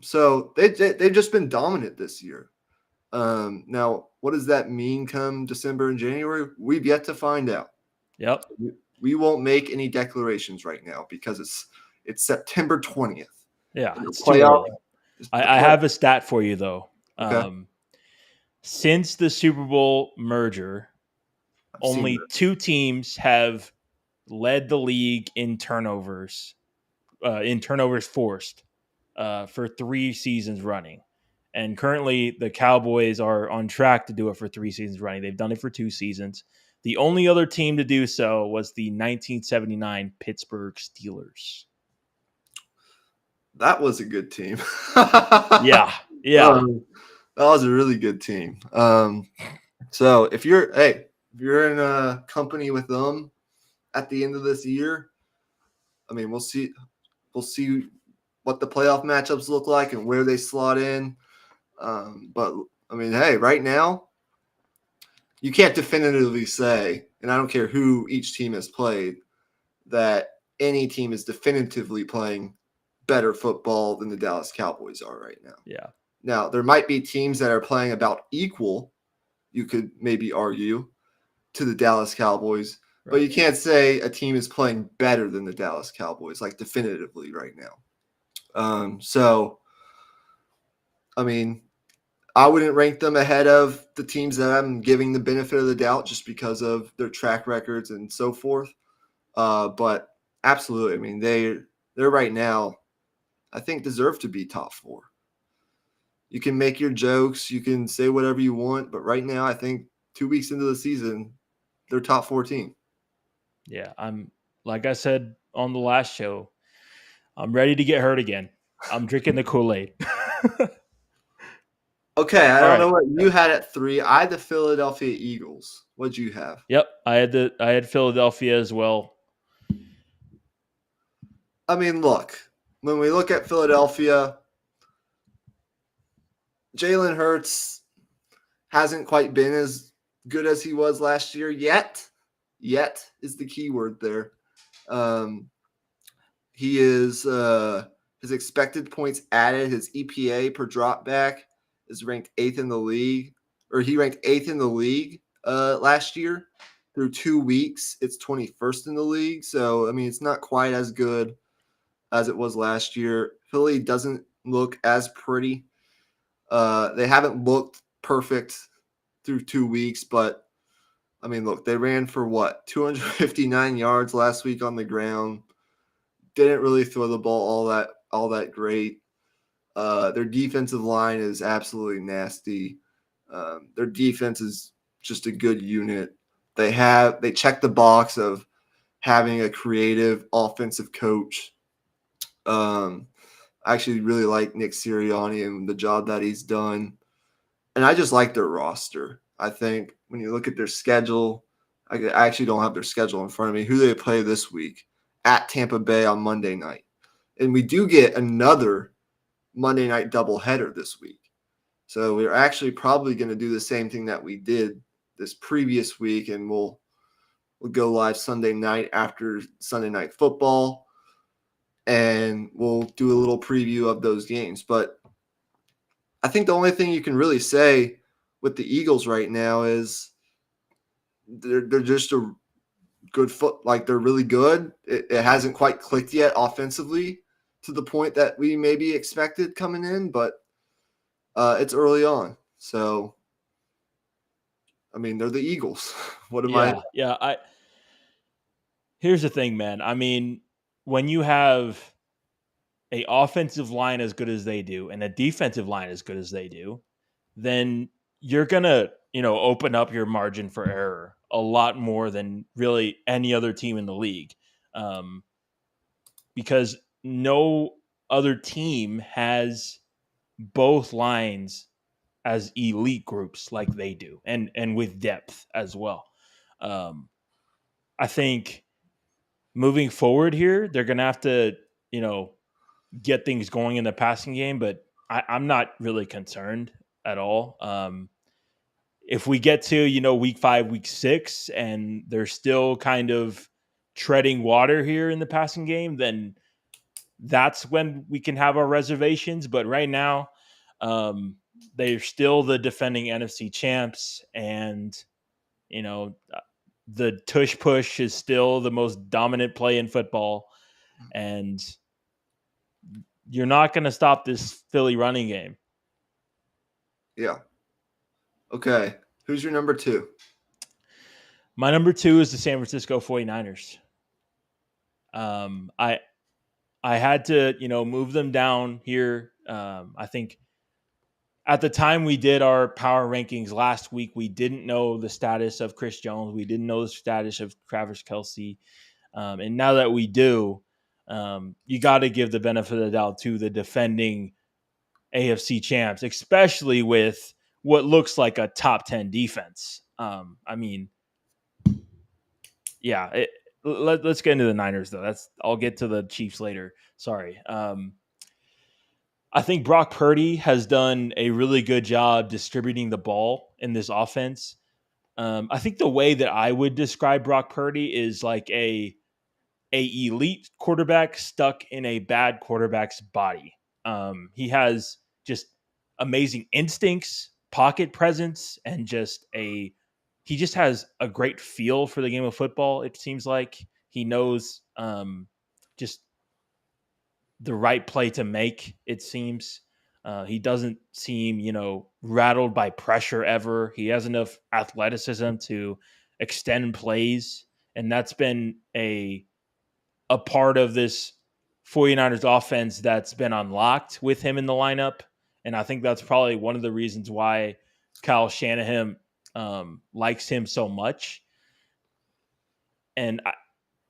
So they've just been dominant this year. Now, what does that mean come December and January? We've yet to find out. Yep. We won't make any declarations right now because it's September 20th. Yeah. And the It's too playoff. early. I have a stat for you though. Okay. Since the Super Bowl merger, I've seen only that. 2 teams have led the league in turnovers forced for 3 seasons running. And currently, the Cowboys are on track to do it for 3 seasons running. They've done it for 2 seasons. The only other team to do so was the 1979 Pittsburgh Steelers. That was a good team. Yeah. That was a really good team. So if you're in a company with them at the end of this year, I mean, we'll see what the playoff matchups look like and where they slot in. But I mean, hey, right now, you can't definitively say, and I don't care who each team has played, that any team is definitively playing better football than the Dallas Cowboys are right now. Yeah. Now, there might be teams that are playing about equal, you could maybe argue, to the Dallas Cowboys, right. But you can't say a team is playing better than the Dallas Cowboys, like definitively right now. So, I mean, I wouldn't rank them ahead of the teams that I'm giving the benefit of the doubt just because of their track records and so forth. But absolutely, I mean, they're right now, I think, deserve to be top 4. You can make your jokes, you can say whatever you want, but right now, I think 2 weeks into the season, they're top 4 team. Yeah, like I said on the last show, I'm ready to get hurt again. I'm drinking the Kool-Aid. Okay, I don't know what you had at 3. I had the Philadelphia Eagles. What'd you have? Yep, I had Philadelphia as well. I mean, look, when we look at Philadelphia, Jalen Hurts hasn't quite been as good as he was last year yet. Yet is the key word there. He is his expected points added, his EPA per drop back is ranked 8th in the league, or he ranked 8th in the league last year. Through 2 weeks, it's 21st in the league. So, I mean, it's not quite as good as it was last year. Philly doesn't look as pretty. They haven't looked perfect through 2 weeks, but I mean, look, they ran for 259 yards last week on the ground. Didn't really throw the ball all that great. Their defensive line is absolutely nasty. Their defense is just a good unit. They check the box of having a creative offensive coach. I actually really like Nick Sirianni and the job that he's done. And I just like their roster. I think when you look at their schedule, I actually don't have their schedule in front of me. Who do they play this week? At Tampa Bay on Monday night. And we do get another Monday night doubleheader this week. So we're actually probably going to do the same thing that we did this previous week, and we'll go live Sunday night after Sunday Night Football, and we'll do a little preview of those games. But I think the only thing you can really say with the Eagles right now is they're just a good like they're really good. It hasn't quite clicked yet offensively to the point that we maybe expected coming in, but it's early on. So, I mean, they're the Eagles. What am I? Yeah. Here's the thing, man. I mean, when you have a offensive line as good as they do and a defensive line as good as they do, then you're gonna, open up your margin for error a lot more than really any other team in the league, because no other team has both lines as elite groups like they do, and with depth as well. Um, I think moving forward here, they're gonna have to, you know, get things going in the passing game, but I'm not really concerned at all. If we get to, week 5, week 6, and they're still kind of treading water here in the passing game, then that's when we can have our reservations. But right now, um, they're still the defending NFC champs, and you know, the tush push is still the most dominant play in football, and you're not going to stop this Philly running game. Yeah. Okay. Who's your number 2? My number 2 is the San Francisco 49ers. I had to, move them down here. I think at the time we did our power rankings last week, we didn't know the status of Chris Jones. We didn't know the status of Travis Kelce. And now that we do, you got to give the benefit of the doubt to the defending AFC champs, especially with what looks like a top 10 defense. I mean, yeah, let's get into the Niners though. I'll get to the Chiefs later. Sorry. I think Brock Purdy has done a really good job distributing the ball in this offense. I think the way that I would describe Brock Purdy is like a elite quarterback stuck in a bad quarterback's body. He has just amazing instincts, pocket presence, and he just has a great feel for the game of football. It seems like he knows just the right play to make. It seems he doesn't seem rattled by pressure ever. He has enough athleticism to extend plays, and that's been a part of this 49ers offense that's been unlocked with him in the lineup. And I think that's probably one of the reasons why Kyle Shanahan likes him so much. And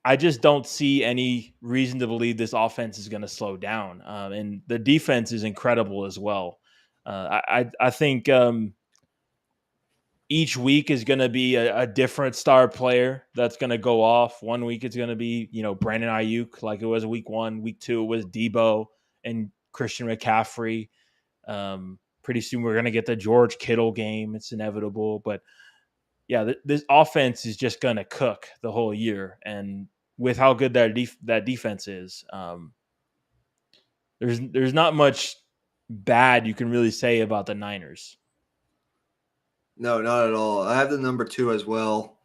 I just don't see any reason to believe this offense is going to slow down. And the defense is incredible as well. I think each week is going to be a different star player that's going to go off. One week it's going to be, Brandon Ayuk, like it was week 1. Week 2 it was Debo and Christian McCaffrey. Pretty soon we're going to get the George Kittle game. It's inevitable. But yeah, this offense is just going to cook the whole year. And with how good that defense is, there's not much bad you can really say about the Niners. No, not at all. I have the number 2 as well.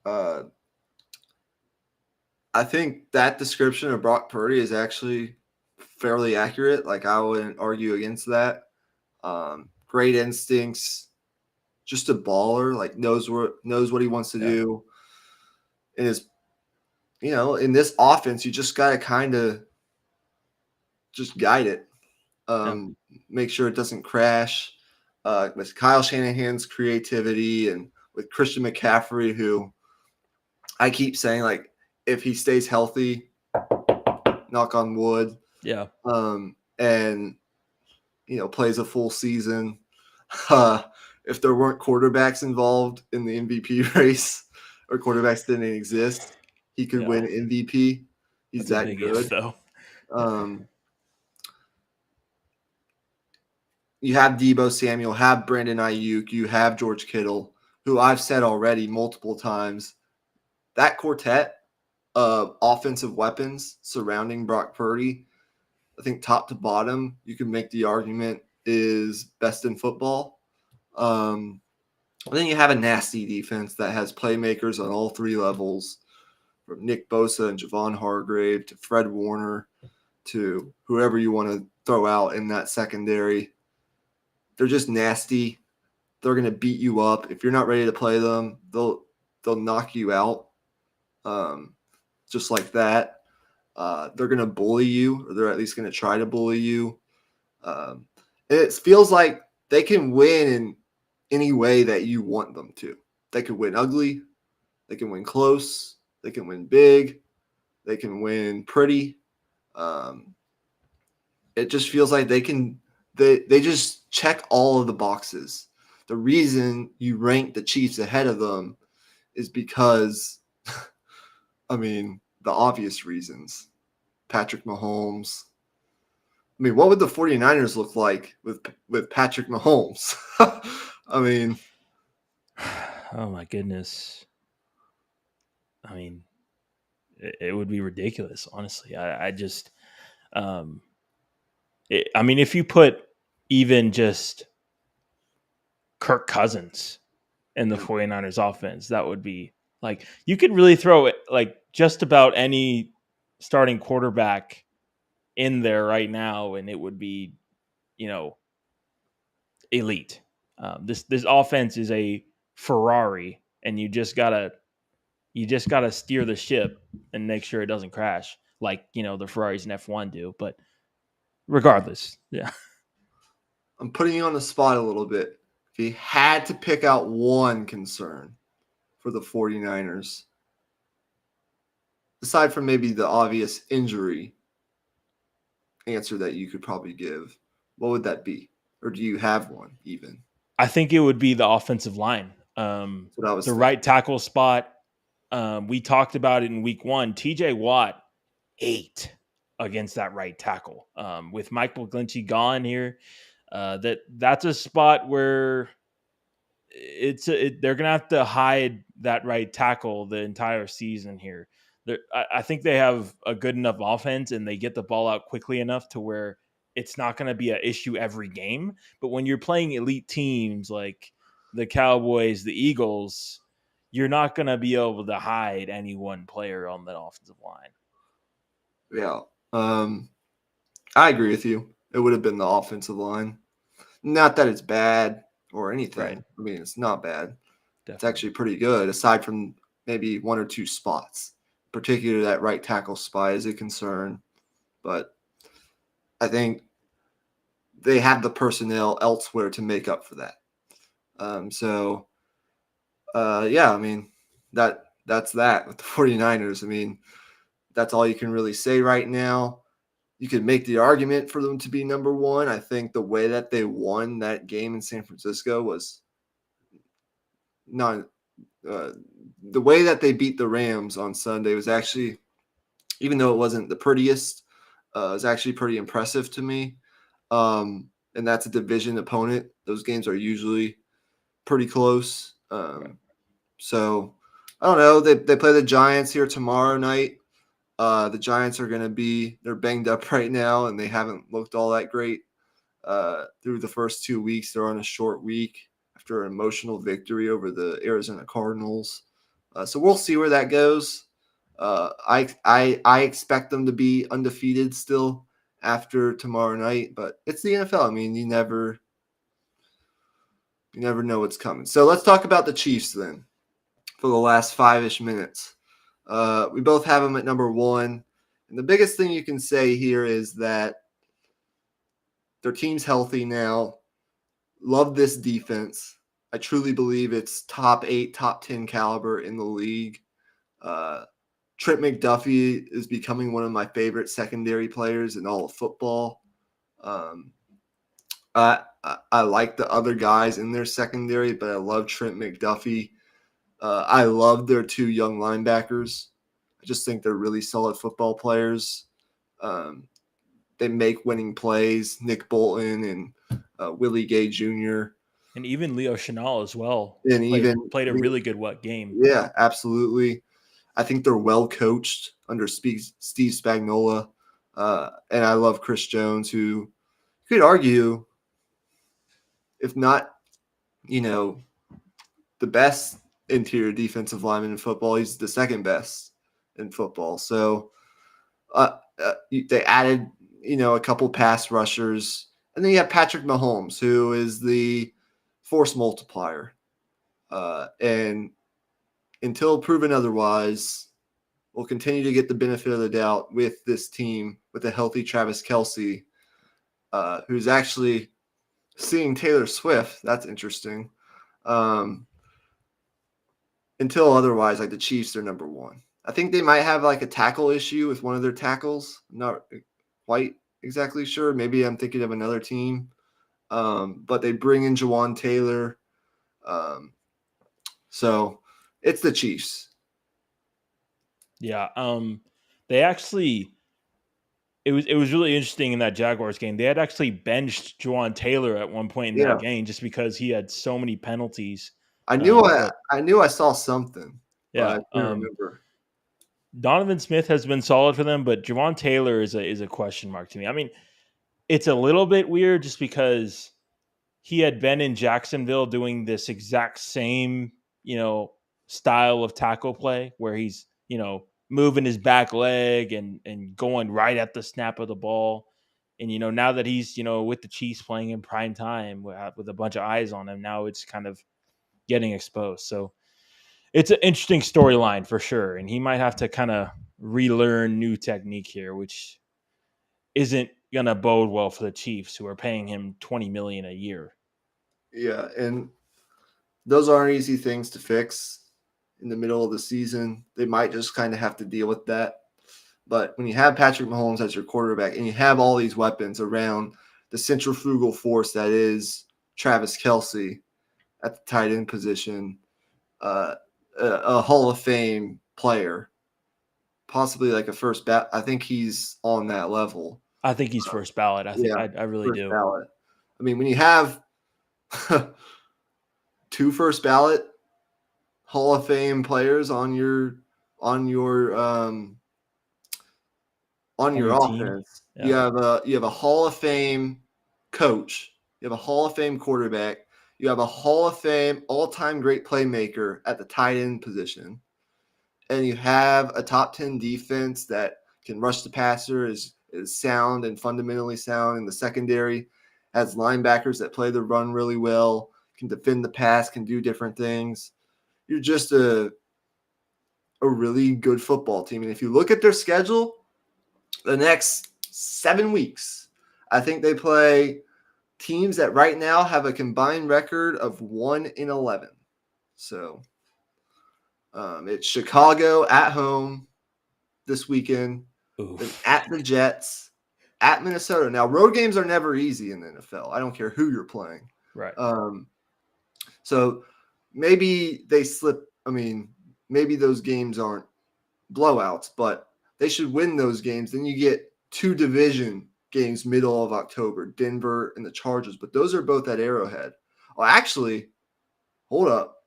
I think that description of Brock Purdy is actually fairly accurate. Like, I wouldn't argue against that. Great instincts, just a baller. Like, knows what he wants to do. And is, in this offense, you just gotta kind of just guide it. Make sure it doesn't crash. With Kyle Shanahan's creativity and with Christian McCaffrey, who I keep saying, like, if he stays healthy, knock on wood, and plays a full season, if there weren't quarterbacks involved in the MVP race or quarterbacks didn't exist, he could win MVP. He's that good. Though. You have Debo Samuel, have Brandon Ayuk, you have George Kittle, who I've said already multiple times. That quartet of offensive weapons surrounding Brock Purdy, I think top to bottom, you can make the argument is best in football. Then you have a nasty defense that has playmakers on all 3 levels, from Nick Bosa and Javon Hargrave to Fred Warner to whoever you want to throw out in that secondary. They're just nasty. They're going to beat you up. If you're not ready to play them, they'll knock you out. Just like that. They're going to bully you, or they're at least going to try to bully you. It feels like they can win in any way that you want them to. They can win ugly. They can win close. They can win big. They can win pretty. It just feels like they can they just check all of the boxes. The reason you rank the Chiefs ahead of them is because, I mean, the obvious reasons. Patrick Mahomes. I mean, what would the 49ers look like with Patrick Mahomes? I mean, Oh my goodness. I mean, it would be ridiculous, honestly. I just, um, I mean, if you put even just Kirk Cousins in the yeah, 49ers offense, that would be like, you could really throw it like just about any starting quarterback in there right now, and it would be, you know, elite. This offense is a Ferrari, and you just gotta steer the ship and make sure it doesn't crash, like the Ferraris in F1 do. But regardless, yeah, I'm putting you on the spot a little bit. If you had to pick out one concern for the 49ers, aside from maybe the obvious injury answer that you could probably give, what would that be? Or do you have one even? I think it would be the offensive line, That's what I was the thinking. right tackle spot. We talked about it in week one. TJ Watt ate against that right tackle. With Michael Glinchey gone here, that's a spot where they're gonna have to hide that right tackle the entire season here. I think they have a good enough offense and they get the ball out quickly enough to where it's not going to be an issue every game. But when you're playing elite teams like the Cowboys, the Eagles, you're not going to be able to hide any one player on that offensive line. Yeah. I agree with you. It would have been the offensive line. Not that it's bad or Right. anything. I mean, it's not bad. It's Definitely. actually pretty good, aside from maybe one or two spots. Particularly that right tackle spot is a concern. But I think they have the personnel elsewhere to make up for that. Yeah, I mean, that's that with the 49ers. I mean, that's all you can really say right now. You could make the argument for them to be number one. I think the way that they won that game in San Francisco was not the way that they beat the Rams on Sunday was actually, even though it wasn't the prettiest, it was actually pretty impressive to me. And that's a division opponent. Those games are usually pretty close. Right. So I don't know. They play the Giants here tomorrow night. The Giants are going to they're banged up right now, and they haven't looked all that great through the first 2 weeks. They're on a short week after an emotional victory over the Arizona Cardinals. So we'll see where that goes. I expect them to be undefeated still after tomorrow night, but it's the NFL. I mean, you never know what's coming. So let's talk about the Chiefs then for the last 5-ish minutes. We both have them at number one. And the biggest thing you can say here is that their team's healthy now. Love this defense. I truly believe it's top 8, top 10 caliber in the league. Trent McDuffie is becoming one of my favorite secondary players in all of football. I like the other guys in their secondary, but I love Trent McDuffie. I love their 2 young linebackers. I just think they're really solid football players. They make winning plays. Nick Bolton and Willie Gay Jr. And even Leo Chenal as well And played a really good game. yeah, absolutely. I think they're well coached under Steve Spagnuolo. And I love Chris Jones, who you could argue, if not, the best interior defensive lineman in football, he's the second best in football. So they added, a couple pass rushers. And then you have Patrick Mahomes, who is the force multiplier. And until proven otherwise, we'll continue to get the benefit of the doubt with this team, with a healthy Travis Kelce, who's actually seeing Taylor Swift. That's interesting. Until otherwise, like the Chiefs are number one. I think they might have like a tackle issue with one of their tackles. I'm not quite exactly sure. Maybe I'm thinking of another team. but they bring in Jawan Taylor. So it's the Chiefs. Yeah. They actually it was really interesting in that Jaguars game. They had actually benched Juwan Taylor at one point in that Yeah, game just because he had so many penalties. I knew I But I knew I saw something, but I yeah, couldn't remember. Donovan Smith has been solid for them, but Juwan Taylor is a question mark to me. I mean, it's a little bit weird just because he had been in Jacksonville doing this exact same, style of tackle play where he's, moving his back leg and going right at the snap of the ball. And now that he's, with the Chiefs playing in prime time with a bunch of eyes on him, now it's kind of getting exposed. So it's an interesting storyline for sure. And he might have to kind of relearn new technique here, which isn't gonna bode well for the Chiefs, who are paying him $20 million a year. Yeah, and those aren't easy things to fix in the middle of the season. They might just kind of have to deal with that. But when you have Patrick Mahomes as your quarterback and you have all these weapons around the centrifugal force that is Travis Kelce at the tight end position, uh, a Hall of Fame player, possibly like a first bat. I think he's on that level. I think he's first ballot. I think Yeah, I really first do. ballot. I mean, when you have two first ballot Hall of Fame players on your um, on On your your team. offense, Yeah. you have a Hall of Fame coach, you have a Hall of Fame quarterback, you have a Hall of Fame all-time great playmaker at the tight end position, and you have a top 10 defense that can rush the passer, is sound and fundamentally sound in the secondary, has linebackers that play the run really well, can defend the pass, can do different things. You're just a really good football team. And if you look at their schedule, the next 7 weeks, I think they play teams that right now have a combined record of 1-11. So it's Chicago at home this weekend, then Oof. at the Jets, at Minnesota. Now, road games are never easy in the NFL. I don't care who you're playing. Right. So maybe they slip. I mean, maybe those games aren't blowouts, but they should win those games. Then you get two division games middle of October, Denver and the Chargers, but those are both at Arrowhead. Oh, actually, hold up.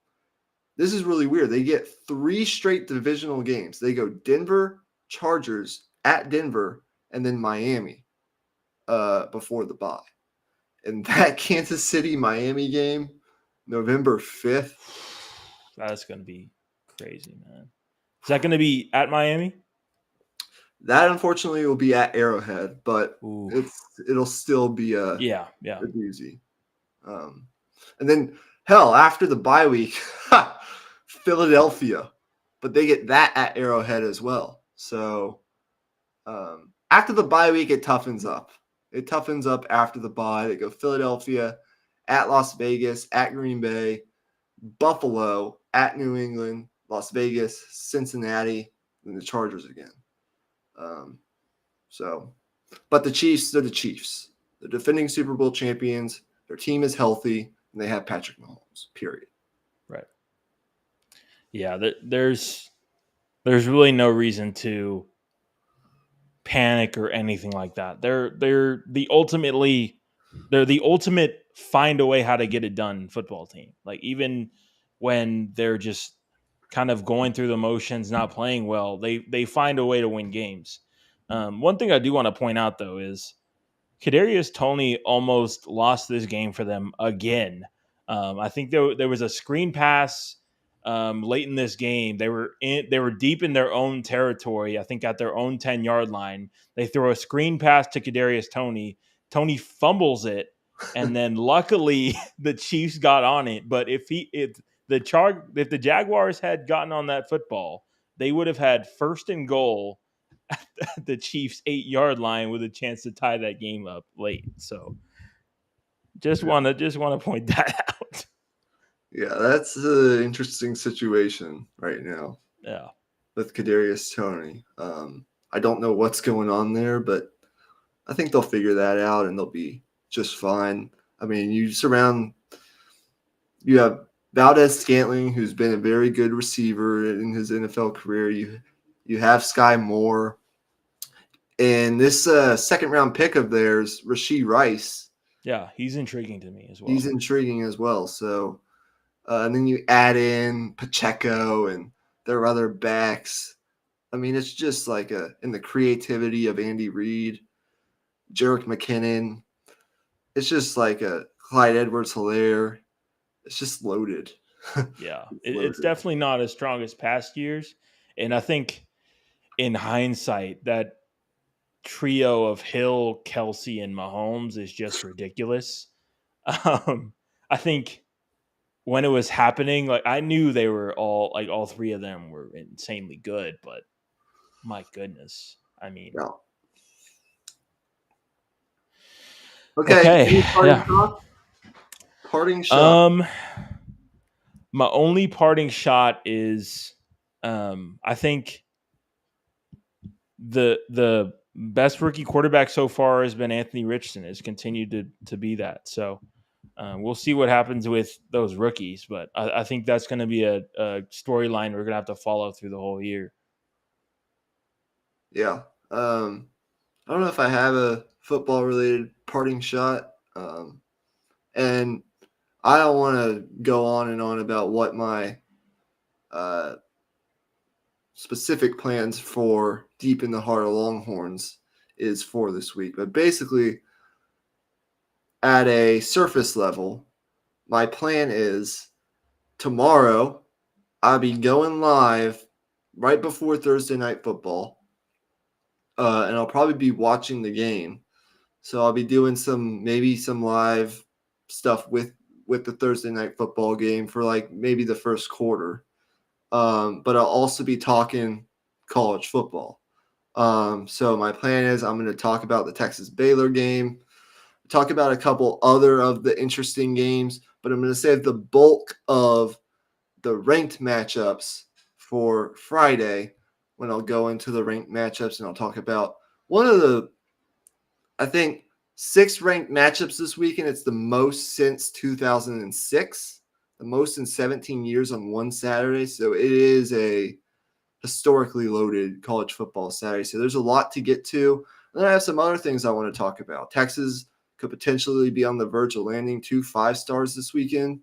This is really weird. They get 3 straight divisional games. They go Denver, Chargers, at Denver, and then Miami before the bye. And that Kansas City Miami game, November 5th, That's gonna be crazy, man. Is that gonna be at Miami? that unfortunately will be at Arrowhead, but Oof. it'll still be a Yeah, yeah. doozy. And then hell, after the bye week, Philadelphia, but they get that at Arrowhead as well. So after the bye week, it toughens up. It toughens up after the bye. They go Philadelphia, at Las Vegas, at Green Bay, Buffalo, at New England, Las Vegas, Cincinnati, and the Chargers again. But the Chiefs, they're the Chiefs. They're defending Super Bowl champions. Their team is healthy, and they have Patrick Mahomes, period. Right. Yeah, there's really no reason to panic or anything like that. They're the ultimate find a way how to get it done football team. Like even when they're just kind of going through the motions, not playing well, they find a way to win games. One thing I do want to point out though is Kadarius Toney almost lost this game for them again. I think there was a screen pass late in this game. They were deep in their own territory. I think at their own 10-yard line. They throw a screen pass to Kadarius Toney. Toney fumbles it, and then luckily the Chiefs got on it. But if the Jaguars had gotten on that football, they would have had first and goal the Chiefs 8-yard line with a chance to tie that game up late. So just want to point that out. Yeah, that's an interesting situation right now Yeah. with Kadarius Toney. I don't know what's going on there, but I think they'll figure that out and they'll be just fine. I mean, you have Valdez-Scantling, who's been a very good receiver in his NFL career. You have Sky Moore. And this second round pick of theirs, Rashee Rice, Yeah, he's intriguing to me as he's well. intriguing as well. So, and then you add in Pacheco and their other backs. I mean, it's just like in the creativity of Andy Reid, Jerick McKinnon. It's just like a Clyde Edwards-Helaire. It's just loaded. Yeah, It's it's loaded. definitely not as strong as past years, and I think in hindsight that trio of Hill, Kelsey, and Mahomes is just ridiculous. I think when it was happening, like I knew they were all three of them were insanely good, but my goodness, I mean, Yeah. Okay. okay, Any parting yeah. shot? Parting shot. Um, my only parting shot is, I think the best rookie quarterback so far has been Anthony Richardson. Has continued to be that. So we'll see what happens with those rookies, but I think that's going to be a storyline we're going to have to follow through the whole year. Yeah. I don't know if I have a football related parting shot. And I don't want to go on and on about what my uh, specific plans for Deep in the Heart of Longhorns is for this week. But basically, at a surface level, my plan is tomorrow I'll be going live right before Thursday Night Football, and I'll probably be watching the game. So I'll be doing maybe some live stuff with the Thursday Night Football game for like maybe the first quarter. But I'll also be talking college football. So my plan is I'm going to talk about the Texas Baylor game, talk about a couple other of the interesting games, but I'm going to save the bulk of the ranked matchups for Friday when I'll go into the ranked matchups and I'll talk about one of the, I think, 6 ranked matchups this weekend. It's the most since 2006, the most in 17 years on one Saturday. So it is a historically loaded college football Saturday. So there's a lot to get to. And then I have some other things I want to talk about. Texas could potentially be on the verge of landing 2 5-stars this weekend.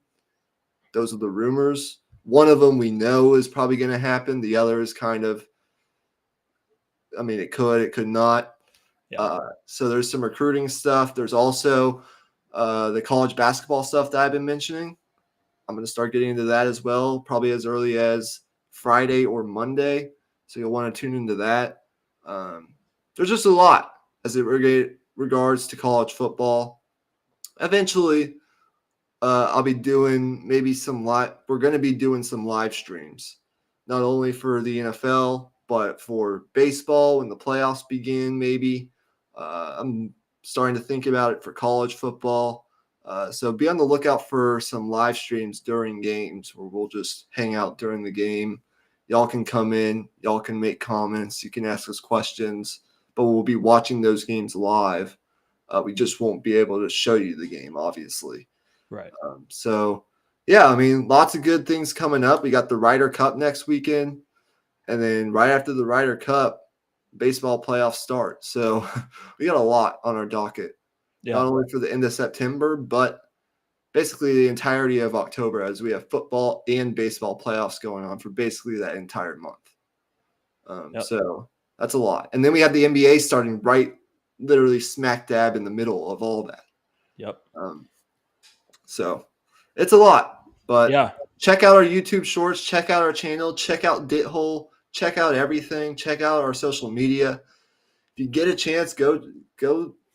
Those are the rumors. One of them we know is probably going to happen. The other is kind of, I mean, it could not. Yeah. So there's some recruiting stuff. There's also the college basketball stuff that I've been mentioning. I'm going to start getting into that as well, probably as early as Friday or Monday. So you'll want to tune into that. There's just a lot as it regards to college football. Eventually, I'll be doing maybe some live. We're going to be doing some live streams, not only for the NFL but for baseball when the playoffs begin. Maybe I'm starting to think about it for college football. So be on the lookout for some live streams during games where we'll just hang out during the game. Y'all can come in, y'all can make comments, you can ask us questions, but we'll be watching those games live. We just won't be able to show you the game, obviously. Right. So, yeah, I mean, lots of good things coming up. We got the Ryder Cup next weekend, and then right after the Ryder Cup, baseball playoffs start. So we got a lot on our docket, not Yeah. only for the end of September, but basically the entirety of October, as we have football and baseball playoffs going on for basically that entire month. Yep. So that's a lot. And then we have the NBA starting right, literally smack dab in the middle of all that. Yep. So it's a lot, but Yeah. check out our YouTube shorts, check out our channel, check out Dithole, check out everything, check out our social media. If you get a chance, go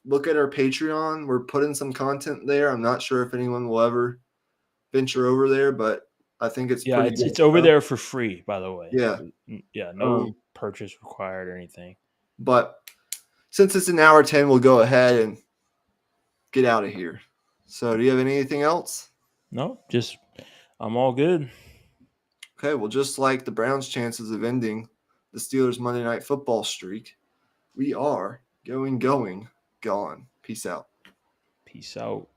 look at our Patreon. We're putting some content there. I'm not sure if anyone will ever venture over there, but I think it's Yeah. pretty It's good it's over stuff. there for free, by the way. Yeah. Yeah. No Um, purchase required or anything. but since it's an hour 10, we'll go ahead and get out of here. So do you have anything else? No, just I'm all good. Okay, well, just like the Browns' chances of ending the Steelers' Monday Night Football streak, we are going, gone. Peace out. Peace out.